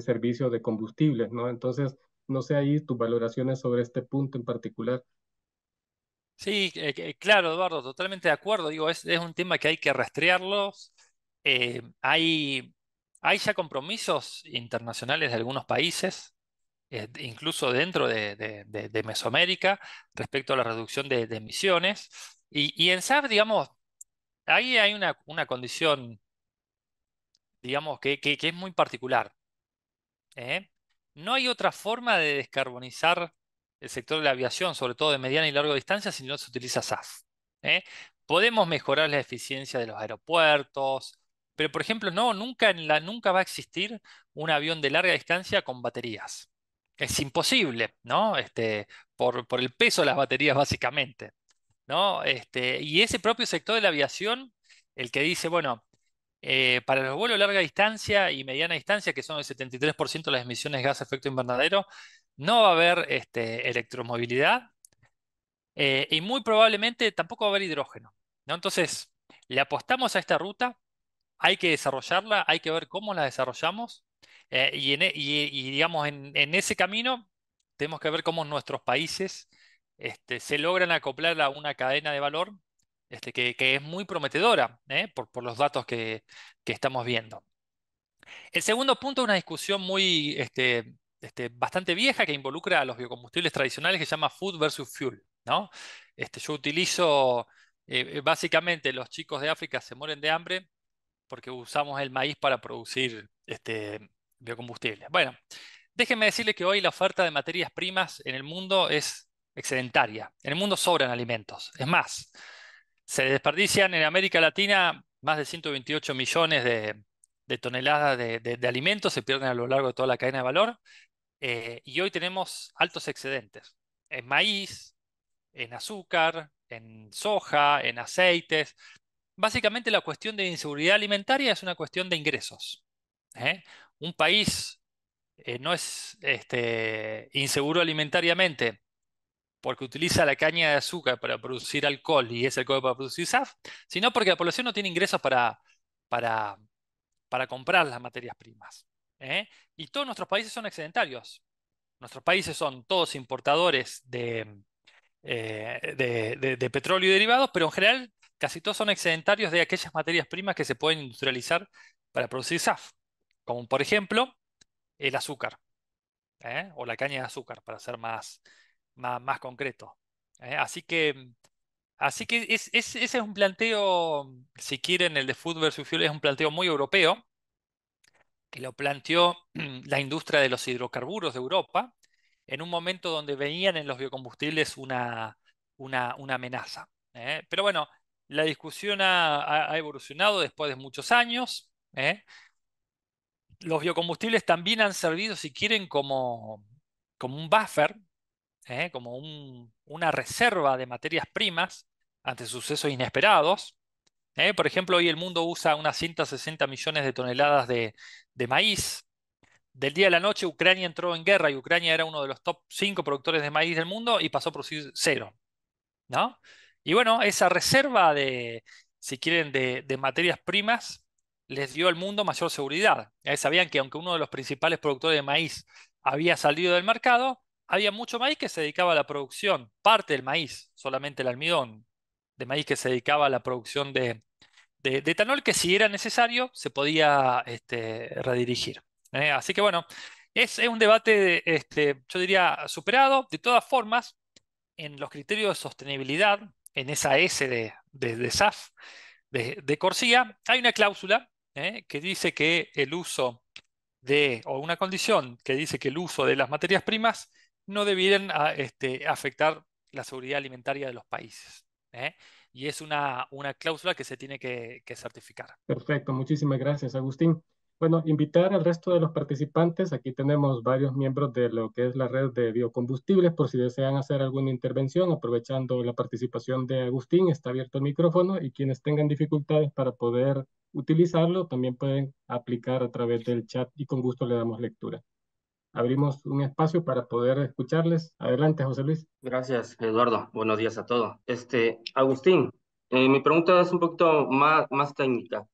servicio de combustibles, ¿no? Entonces, no sé ahí tus valoraciones sobre este punto en particular. Sí, claro, Eduardo, totalmente de acuerdo. Digo, es un tema que hay que rastrearlos. Hay ya compromisos internacionales de algunos países, incluso dentro de Mesoamérica, respecto a la reducción de emisiones. Y en SAF, digamos, ahí hay una condición, digamos, que es muy particular. ¿eh? No hay otra forma de descarbonizar el sector de la aviación, sobre todo de mediana y larga distancia, si no se utiliza SAF. ¿eh? Podemos mejorar la eficiencia de los aeropuertos, pero por ejemplo, nunca va a existir un avión de larga distancia con baterías. Es imposible, ¿no? Por el peso de las baterías, básicamente, ¿no? Y ese propio sector de la aviación, el que dice, bueno, para los vuelos de larga distancia y mediana distancia, que son el 73% de las emisiones de gas de efecto invernadero, no va a haber electromovilidad y muy probablemente tampoco va a haber hidrógeno, ¿no? Entonces, le apostamos a esta ruta, hay que desarrollarla, hay que ver cómo la desarrollamos y, digamos, en ese camino tenemos que ver cómo nuestros países se logran acoplar a una cadena de valor que es muy prometedora por los datos que estamos viendo. El segundo punto es una discusión bastante vieja que involucra a los biocombustibles tradicionales que se llama food versus fuel, ¿no? Yo utilizo, básicamente los chicos de África se mueren de hambre porque usamos el maíz para producir biocombustibles. Bueno, déjenme decirles que hoy la oferta de materias primas en el mundo es excedentaria. En el mundo sobran alimentos. Es más, se desperdician en América Latina más de 128 millones de toneladas de alimentos, se pierden a lo largo de toda la cadena de valor. Y hoy tenemos altos excedentes en maíz, en azúcar, en soja, en aceites. Básicamente la cuestión de inseguridad alimentaria es una cuestión de ingresos. ¿eh? Un país no es inseguro alimentariamente porque utiliza la caña de azúcar para producir alcohol y ese alcohol para producir SAF, sino porque la población no tiene ingresos para, para comprar las materias primas. ¿eh? Y todos nuestros países son excedentarios. Nuestros países son todos importadores de petróleo y derivados, pero en general casi todos son excedentarios de aquellas materias primas que se pueden industrializar para producir SAF, como por ejemplo el azúcar, o la caña de azúcar, para ser más concreto. Así que ese es un planteo, si quieren, el de Food versus Fuel es un planteo muy europeo, que lo planteó la industria de los hidrocarburos de Europa, en un momento donde veían en los biocombustibles una amenaza. Pero bueno, la discusión ha evolucionado después de muchos años. Los biocombustibles también han servido, si quieren, como un buffer, como una reserva de materias primas ante sucesos inesperados. Por ejemplo, hoy el mundo usa unas 160 millones de toneladas de maíz. Del día a la noche Ucrania entró en guerra y Ucrania era uno de los top 5 productores de maíz del mundo y pasó a producir cero, ¿no? Y bueno, esa reserva si quieren, de materias primas les dio al mundo mayor seguridad. Sabían que aunque uno de los principales productores de maíz había salido del mercado, había mucho maíz que se dedicaba a la producción, parte del maíz, solamente el almidón de maíz que se dedicaba a la producción de etanol, que si era necesario se podía redirigir. Así que bueno, es un debate, yo diría, superado. De todas formas, en los criterios de sostenibilidad, en esa S de SAF, de Corsia, hay una cláusula que dice que el uso o una condición que dice que el uso de las materias primas no debieran afectar la seguridad alimentaria de los países. Y es una cláusula que se tiene que certificar. Perfecto, muchísimas gracias, Agustín. Bueno, invitar al resto de los participantes. Aquí tenemos varios miembros de lo que es la red de biocombustibles, por si desean hacer alguna intervención, aprovechando la participación de Agustín, está abierto el micrófono y quienes tengan dificultades para poder utilizarlo también pueden aplicar a través del chat y con gusto le damos lectura. Abrimos un espacio para poder escucharles. Adelante, José Luis. Gracias, Eduardo. Buenos días a todos. Agustín, mi pregunta es un poquito más técnica.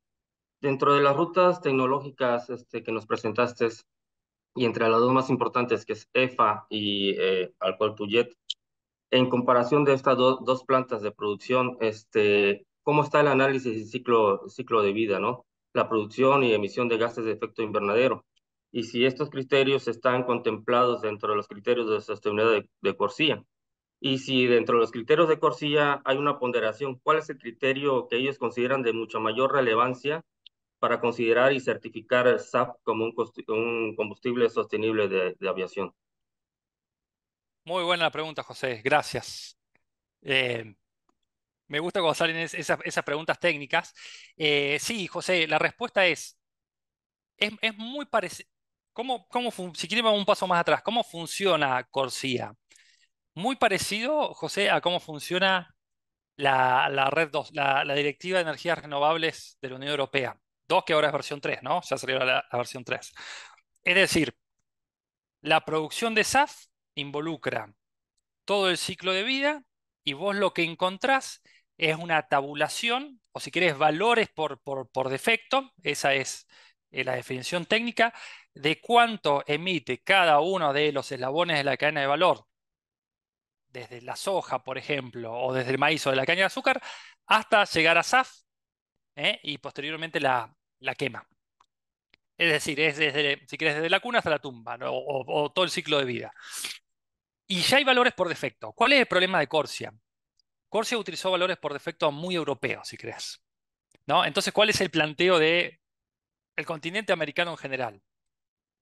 Dentro de las rutas tecnológicas que nos presentaste, y entre las dos más importantes, que es EFA y Alcohol to Jet, en comparación de estas dos plantas de producción, ¿cómo está el análisis y ciclo de vida, ¿no? La producción y emisión de gases de efecto invernadero. Y si estos criterios están contemplados dentro de los criterios de sostenibilidad de Corsia. Y si dentro de los criterios de Corsia hay una ponderación, ¿cuál es el criterio que ellos consideran de mucha mayor relevancia para considerar y certificar el SAF como un combustible sostenible de aviación? Muy buena pregunta, José. Gracias. Me gusta cuando salen esas preguntas técnicas. Sí, José, la respuesta es muy parecida. Si quieren, vamos un paso más atrás. ¿Cómo funciona Corsia? Muy parecido, José, a cómo funciona la Red 2, la Directiva de Energías Renovables de la Unión Europea. 2, que ahora es versión 3, ¿no? Ya salió la versión 3. Es decir, la producción de SAF involucra todo el ciclo de vida y vos lo que encontrás es una tabulación, o si querés, valores por defecto, esa es la definición técnica, de cuánto emite cada uno de los eslabones de la cadena de valor, desde la soja, por ejemplo, o desde el maíz o de la caña de azúcar, hasta llegar a SAF, y posteriormente la quema. Es decir, es si querés, desde la cuna hasta la tumba, ¿no? o todo el ciclo de vida. Y ya hay valores por defecto. ¿Cuál es el problema de Corsia? Corsia utilizó valores por defecto muy europeos, si crees, ¿no? Entonces, ¿cuál es el planteo del continente americano en general?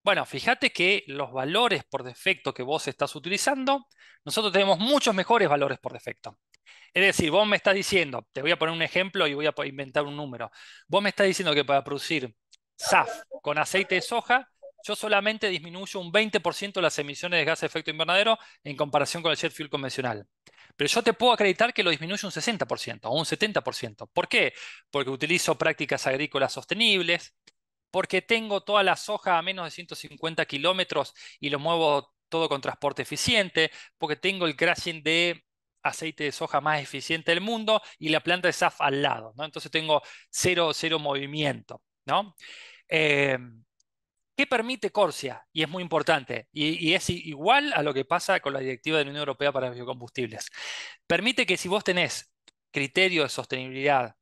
Bueno, fíjate que los valores por defecto que vos estás utilizando, nosotros tenemos muchos mejores valores por defecto. Es decir, vos me estás diciendo, te voy a poner un ejemplo y voy a inventar un número. Vos me estás diciendo que para producir SAF con aceite de soja, yo solamente disminuyo un 20% las emisiones de gases de efecto invernadero en comparación con el jet fuel convencional. Pero yo te puedo acreditar que lo disminuyo un 60% o un 70%. ¿Por qué? Porque utilizo prácticas agrícolas sostenibles, porque tengo toda la soja a menos de 150 kilómetros y lo muevo todo con transporte eficiente, porque tengo el crushing de aceite de soja más eficiente del mundo y la planta de SAF al lado, ¿no? Entonces tengo cero movimiento, ¿no? ¿Qué permite Corsia? Y es muy importante, y es igual a lo que pasa con la directiva de la Unión Europea para biocombustibles. Permite que si vos tenés criterio de sostenibilidad,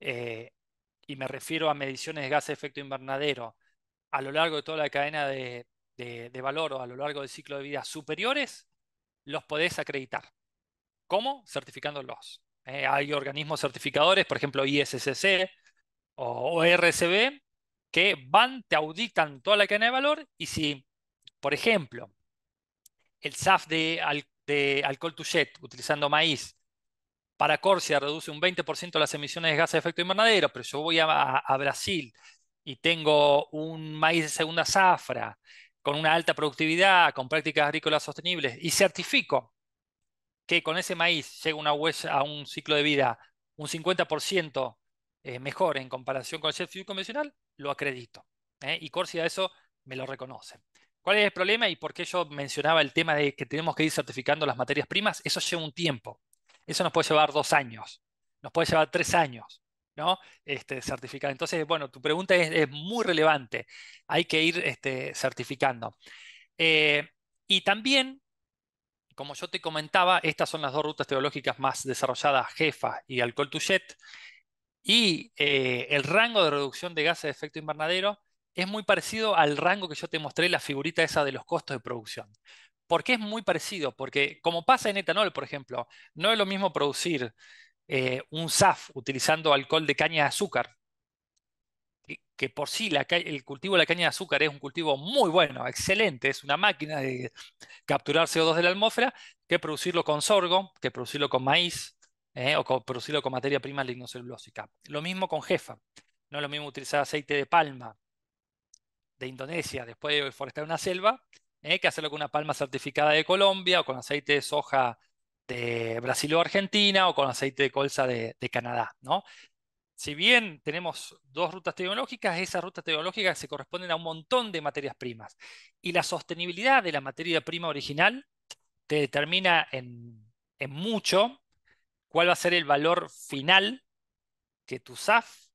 y me refiero a mediciones de gases de efecto invernadero, a lo largo de toda la cadena de valor o a lo largo del ciclo de vida superiores, los podés acreditar. ¿Cómo? Certificándolos. Hay organismos certificadores, por ejemplo ISCC o RSB, que van, te auditan toda la cadena de valor y si, por ejemplo, el SAF de alcohol to jet, utilizando maíz, para Corsia reduce un 20% las emisiones de gases de efecto invernadero, pero yo voy a Brasil y tengo un maíz de segunda zafra con una alta productividad, con prácticas agrícolas sostenibles y certifico que con ese maíz llega una huella a un ciclo de vida un 50% mejor en comparación con el jet fuel convencional, lo acredito. Y Corsia eso me lo reconoce. ¿Cuál es el problema y por qué yo mencionaba el tema de que tenemos que ir certificando las materias primas? Eso lleva un tiempo. Eso nos puede llevar 2 años, nos puede llevar 3 años, ¿no? Certificar. Entonces, bueno, tu pregunta es muy relevante. Hay que ir certificando. Y también como yo te comentaba, estas son las 2 rutas teológicas más desarrolladas, Jefa y Alcohol to Jet. Y el rango de reducción de gases de efecto invernadero es muy parecido al rango que yo te mostré, la figurita esa de los costos de producción. ¿Por qué es muy parecido? Porque como pasa en etanol, por ejemplo, no es lo mismo producir un SAF utilizando alcohol de caña de azúcar, que por sí el cultivo de la caña de azúcar es un cultivo muy bueno, excelente, es una máquina de capturar CO2 de la atmósfera, que producirlo con sorgo, que producirlo con maíz, o producirlo con materia prima lignocelulósica. Lo mismo con Jefa. No es lo mismo utilizar aceite de palma de Indonesia después de forestar una selva, que hacerlo con una palma certificada de Colombia, o con aceite de soja de Brasil o Argentina, o con aceite de colza de Canadá, ¿no? Si bien tenemos 2 rutas tecnológicas, esas rutas tecnológicas se corresponden a un montón de materias primas. Y la sostenibilidad de la materia prima original te determina en mucho cuál va a ser el valor final que tu SAF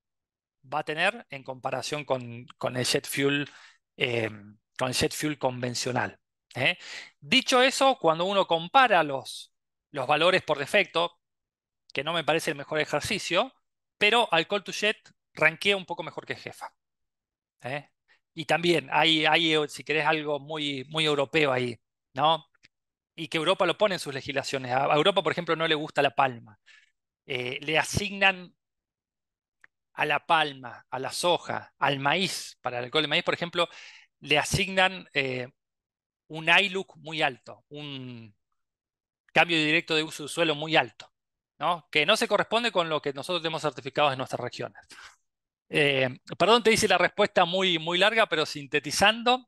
va a tener en comparación con el jet fuel, con el jet fuel convencional. Dicho eso, cuando uno compara los valores por defecto, que no me parece el mejor ejercicio, pero Alcohol to Jet rankea un poco mejor que Jefa. Y también hay, si querés, algo muy, muy europeo ahí, ¿no? Y que Europa lo pone en sus legislaciones. A Europa, por ejemplo, no le gusta la palma. Le asignan a la palma, a la soja, al maíz, para el alcohol de maíz, por ejemplo, le asignan un ILUC muy alto, un cambio directo de uso de suelo muy alto, ¿no? Que no se corresponde con lo que nosotros tenemos certificados en nuestras regiones. Perdón, te hice la respuesta muy, muy larga, pero sintetizando,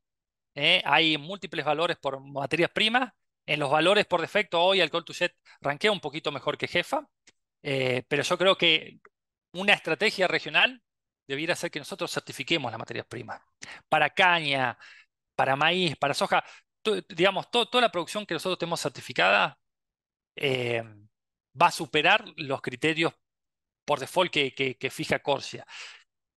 hay múltiples valores por materias primas. En los valores por defecto, hoy Alcohol to Jet rankea un poquito mejor que Jefa, pero yo creo que una estrategia regional debiera ser que nosotros certifiquemos las materias primas. Para caña, para maíz, para soja, digamos, toda la producción que nosotros tenemos certificada eh, va a superar los criterios por default que fija Corsia.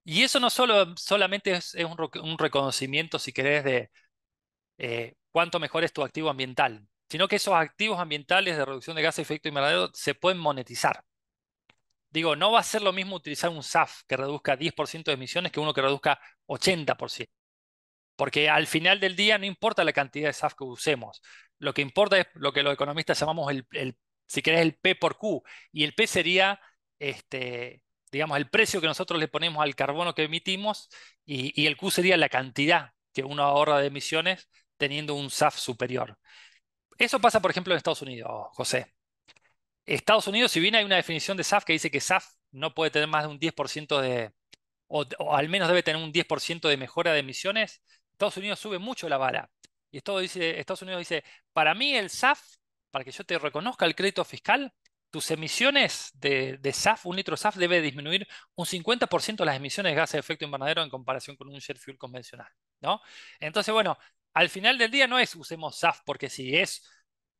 Y eso no solamente es un reconocimiento, si querés, de cuánto mejor es tu activo ambiental, sino que esos activos ambientales de reducción de gases de efecto invernadero se pueden monetizar. Digo, no va a ser lo mismo utilizar un SAF que reduzca 10% de emisiones que uno que reduzca 80%. Porque al final del día no importa la cantidad de SAF que usemos. Lo que importa es lo que los economistas llamamos si querés, el P por Q. Y el P sería, digamos, el precio que nosotros le ponemos al carbono que emitimos y el Q sería la cantidad que uno ahorra de emisiones teniendo un SAF superior. Eso pasa, por ejemplo, en Estados Unidos, José. Estados Unidos, si bien hay una definición de SAF que dice que SAF no puede tener más de un 10% o al menos debe tener un 10% de mejora de emisiones, Estados Unidos sube mucho la vara. Y Estados Unidos dice, para mí el SAF, para que yo te reconozca el crédito fiscal, tus emisiones de SAF, un litro de SAF debe disminuir un 50% las emisiones de gases de efecto invernadero en comparación con un jet fuel convencional, ¿no? Entonces, bueno, al final del día no es usemos SAF porque sí, es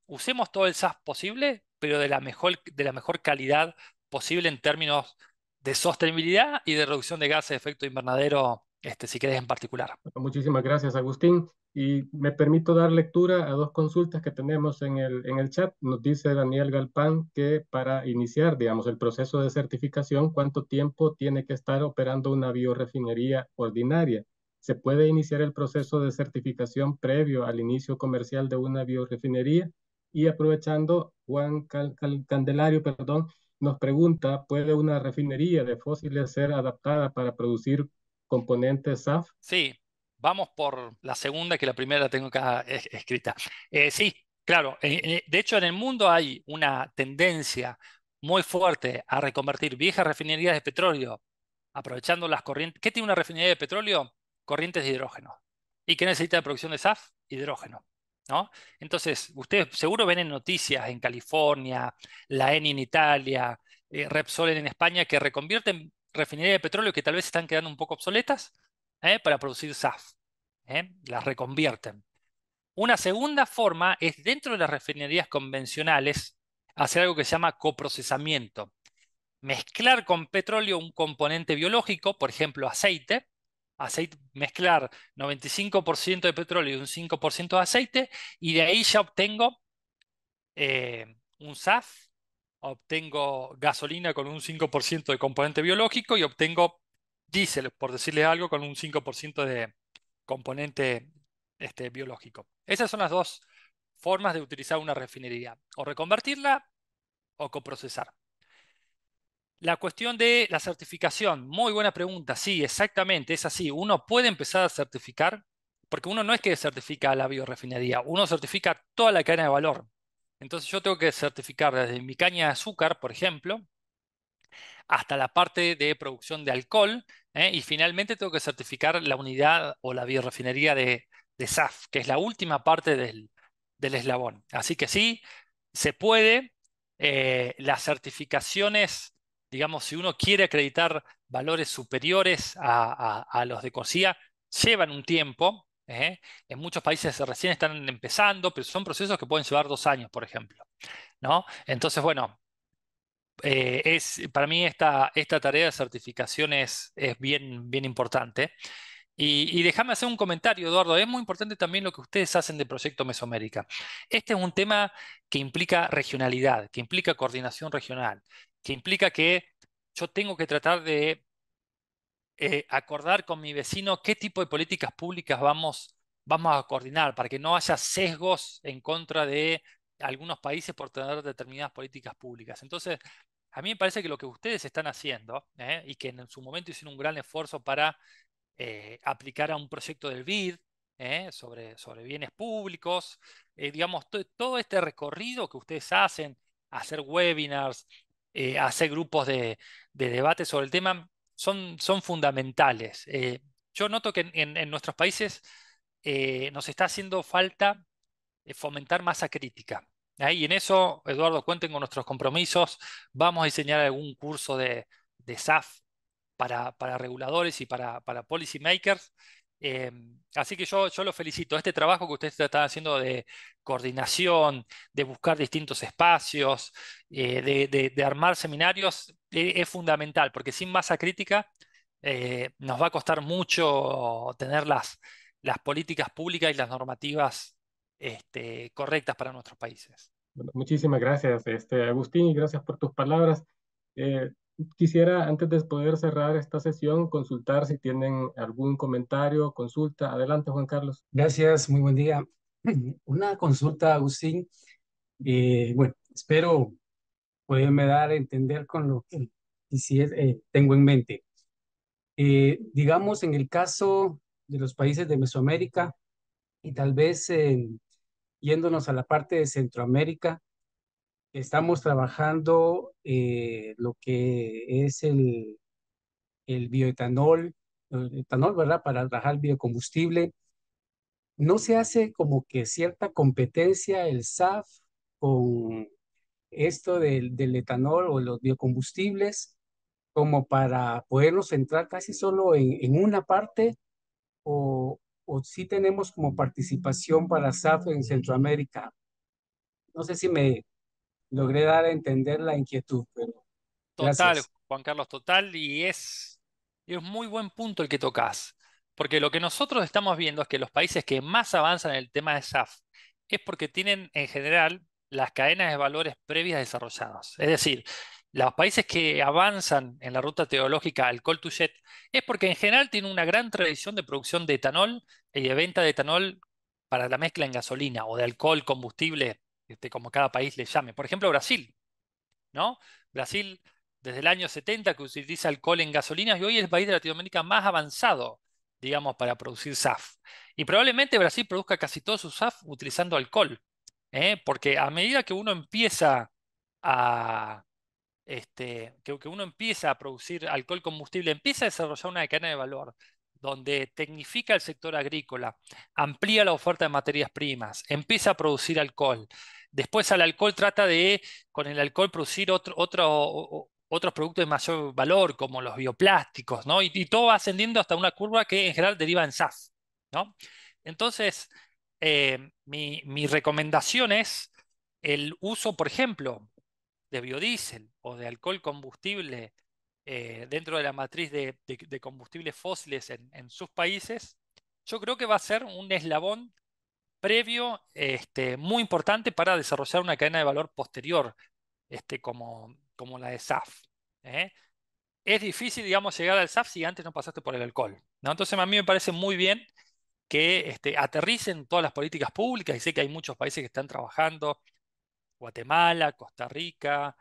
usemos todo el SAF posible, pero de la mejor calidad posible en términos de sostenibilidad y de reducción de gases de efecto invernadero si querés en particular. Muchísimas gracias, Agustín. Y me permito dar lectura a dos consultas que tenemos en el chat. Nos dice Daniel Galpán que para iniciar, digamos, el proceso de certificación, ¿cuánto tiempo tiene que estar operando una biorefinería ordinaria? ¿Se puede iniciar el proceso de certificación previo al inicio comercial de una biorefinería? Y aprovechando, Candelario, perdón, nos pregunta, ¿puede una refinería de fósiles ser adaptada para producir componentes SAF? Sí, vamos por la segunda, que la primera la tengo acá escrita. Sí, claro. De hecho, en el mundo hay una tendencia muy fuerte a reconvertir viejas refinerías de petróleo, aprovechando las corrientes. ¿Qué tiene una refinería de petróleo? Corrientes de hidrógeno. ¿Y qué necesita de producción de SAF? Hidrógeno. ¿No? Entonces, ustedes seguro ven en noticias en California, la Eni en Italia, Repsol en España, que reconvierten refinerías de petróleo que tal vez están quedando un poco obsoletas, para producir SAF. Las reconvierten. Una segunda forma es dentro de las refinerías convencionales hacer algo que se llama coprocesamiento. Mezclar con petróleo un componente biológico, por ejemplo, mezclar 95% de petróleo y un 5% de aceite, y de ahí ya obtengo un SAF, obtengo gasolina con un 5% de componente biológico y obtengo diésel, por decirle algo, con un 5% de componente biológico. Esas son las dos formas de utilizar una refinería, o reconvertirla o coprocesar. La cuestión de la certificación, muy buena pregunta. Sí, exactamente, es así. Uno puede empezar a certificar, porque uno no es que certifica la biorefinería, uno certifica toda la cadena de valor. Entonces yo tengo que certificar desde mi caña de azúcar, por ejemplo, hasta la parte de producción de alcohol, y finalmente tengo que certificar la unidad o la biorefinería de SAF, que es la última parte del eslabón. Así que sí, se puede. Las certificaciones, digamos, si uno quiere acreditar valores superiores a los de COSIA, llevan un tiempo. En muchos países recién están empezando, pero son procesos que pueden llevar 2 años, por ejemplo, ¿no? Entonces, bueno, para mí esta tarea de certificación es bien, bien importante. Y déjame hacer un comentario, Eduardo. Es muy importante también lo que ustedes hacen de Proyecto Mesoamérica. Este es un tema que implica regionalidad, que implica coordinación regional, que implica que yo tengo que tratar de acordar con mi vecino qué tipo de políticas públicas vamos a coordinar para que no haya sesgos en contra de algunos países por tener determinadas políticas públicas. Entonces, a mí me parece que lo que ustedes están haciendo, y que en su momento hicieron un gran esfuerzo para aplicar a un proyecto del BID, sobre bienes públicos, digamos, todo este recorrido que ustedes hacen, hacer webinars, hacer grupos de debate sobre el tema, son fundamentales. Yo noto que en nuestros países nos está haciendo falta fomentar masa crítica. Y en eso, Eduardo, cuenten con nuestros compromisos. Vamos a diseñar algún curso de SAF para reguladores y para policy makers. Así que yo los felicito. Este trabajo que ustedes están haciendo de coordinación, de buscar distintos espacios, de armar seminarios, es fundamental, porque sin masa crítica nos va a costar mucho tener las políticas públicas y las normativas correctas para nuestros países. Bueno, muchísimas gracias, Agustín, y gracias por tus palabras. Eh, Quisiera, antes de poder cerrar esta sesión, consultar si tienen algún comentario, consulta. Adelante, Juan Carlos. Gracias, muy buen día. Una consulta, Agustín. Bueno, espero poderme dar a entender con lo que tengo en mente. Digamos, en el caso de los países de Mesoamérica y tal vez yéndonos a la parte de Centroamérica, estamos trabajando lo que es el bioetanol, el etanol, ¿verdad? Para trabajar biocombustible. ¿No se hace como que cierta competencia el SAF con esto del etanol o los biocombustibles como para podernos centrar casi solo en una parte o sí tenemos como participación para SAF en Centroamérica? No sé si me logré dar a entender la inquietud, pero Total, gracias. Juan Carlos, total, y es muy buen punto el que tocas. Porque lo que nosotros estamos viendo es que los países que más avanzan en el tema de SAF es porque tienen en general las cadenas de valores previas desarrolladas. Es decir, los países que avanzan en la ruta tecnológica alcohol to jet es porque en general tienen una gran tradición de producción de etanol y de venta de etanol para la mezcla en gasolina o de alcohol, combustible, como cada país le llame. Por ejemplo, Brasil, ¿no? Brasil, desde el año 70 que utiliza alcohol en gasolinas y hoy es el país de Latinoamérica más avanzado, digamos, para producir SAF. Y probablemente Brasil produzca casi todo su SAF utilizando alcohol, porque a medida que uno empieza a, que uno empieza a producir alcohol combustible, empieza a desarrollar una cadena de valor donde tecnifica el sector agrícola, amplía la oferta de materias primas, empieza a producir alcohol. Después al alcohol trata de, con el alcohol, producir otros productos de mayor valor, como los bioplásticos, ¿no? Y todo va ascendiendo hasta una curva que en general deriva en SAF, ¿no? Entonces, mi recomendación es el uso, por ejemplo, de biodiesel o de alcohol combustible dentro de la matriz de combustibles fósiles en sus países. Yo creo que va a ser un eslabón previo muy importante para desarrollar una cadena de valor posterior, como la de SAF. ¿eh? Es difícil, digamos, llegar al SAF si antes no pasaste por el alcohol, ¿no? Entonces a mí me parece muy bien que aterricen todas las políticas públicas y sé que hay muchos países que están trabajando, Guatemala, Costa Rica,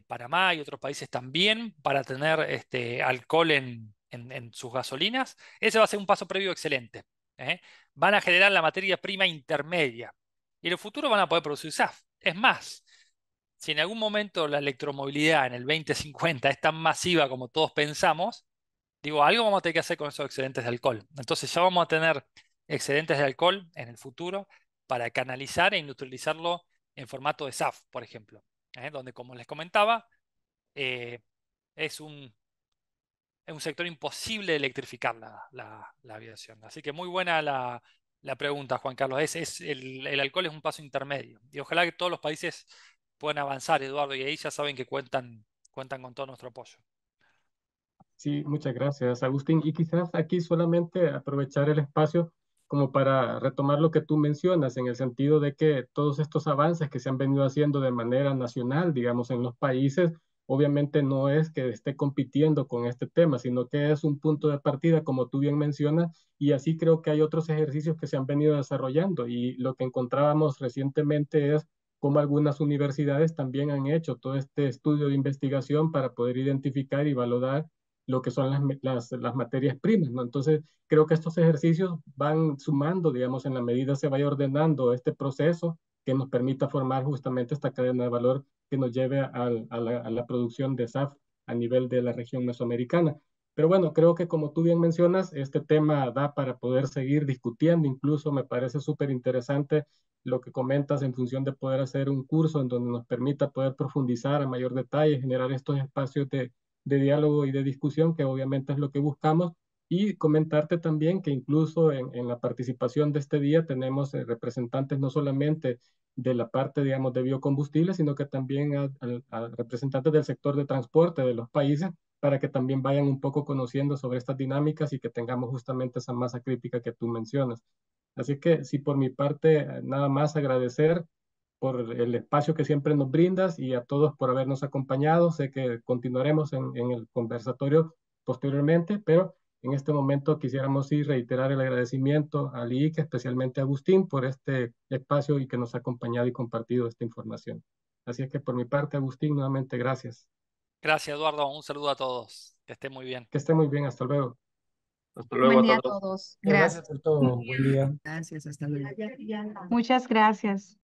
Panamá y otros países también para tener alcohol en sus gasolinas. Ese va a ser un paso previo excelente. ¿eh? Van a generar la materia prima intermedia y en el futuro van a poder producir SAF. Es más, si en algún momento la electromovilidad en el 2050 es tan masiva como todos pensamos, digo, algo vamos a tener que hacer con esos excedentes de alcohol. Entonces ya vamos a tener excedentes de alcohol en el futuro para canalizar e industrializarlo en formato de SAF, por ejemplo, donde, como les comentaba, eh, es un sector imposible de electrificar la aviación. Así que muy buena la pregunta, Juan Carlos. El alcohol es un paso intermedio. Y ojalá que todos los países puedan avanzar, Eduardo, y ahí ya saben que cuentan con todo nuestro apoyo. Sí, muchas gracias, Agustín. Y quizás aquí solamente aprovechar el espacio como para retomar lo que tú mencionas, en el sentido de que todos estos avances que se han venido haciendo de manera nacional, digamos, en los países, obviamente no es que esté compitiendo con este tema, sino que es un punto de partida, como tú bien mencionas, y así creo que hay otros ejercicios que se han venido desarrollando. Y lo que encontrábamos recientemente es cómo algunas universidades también han hecho todo este estudio de investigación para poder identificar y valorar lo que son las materias primas, ¿no? Entonces, creo que estos ejercicios van sumando, digamos, en la medida se vaya ordenando este proceso que nos permita formar justamente esta cadena de valor que nos lleve a la producción de SAF a nivel de la región mesoamericana. Pero bueno, creo que como tú bien mencionas, este tema da para poder seguir discutiendo, incluso me parece súper interesante lo que comentas en función de poder hacer un curso en donde nos permita poder profundizar a mayor detalle, generar estos espacios de diálogo y de discusión, que obviamente es lo que buscamos. Y comentarte también que incluso en la participación de este día tenemos representantes no solamente de la parte, digamos, de biocombustibles, sino que también a representantes del sector de transporte de los países, para que también vayan un poco conociendo sobre estas dinámicas y que tengamos justamente esa masa crítica que tú mencionas. Así que sí, por mi parte, nada más agradecer por el espacio que siempre nos brindas y a todos por habernos acompañado. Sé que continuaremos en el conversatorio posteriormente, pero en este momento quisiéramos sí reiterar el agradecimiento al IIC, especialmente a Agustín, por este espacio y que nos ha acompañado y compartido esta información. Así es que por mi parte, Agustín, nuevamente gracias. Gracias, Eduardo. Un saludo a todos. Que estén muy bien. Que esté muy bien, hasta luego. Hasta luego Buen a día a todos. todos. Gracias Gracias. por todo. Buen día. Gracias, hasta luego. Muchas gracias.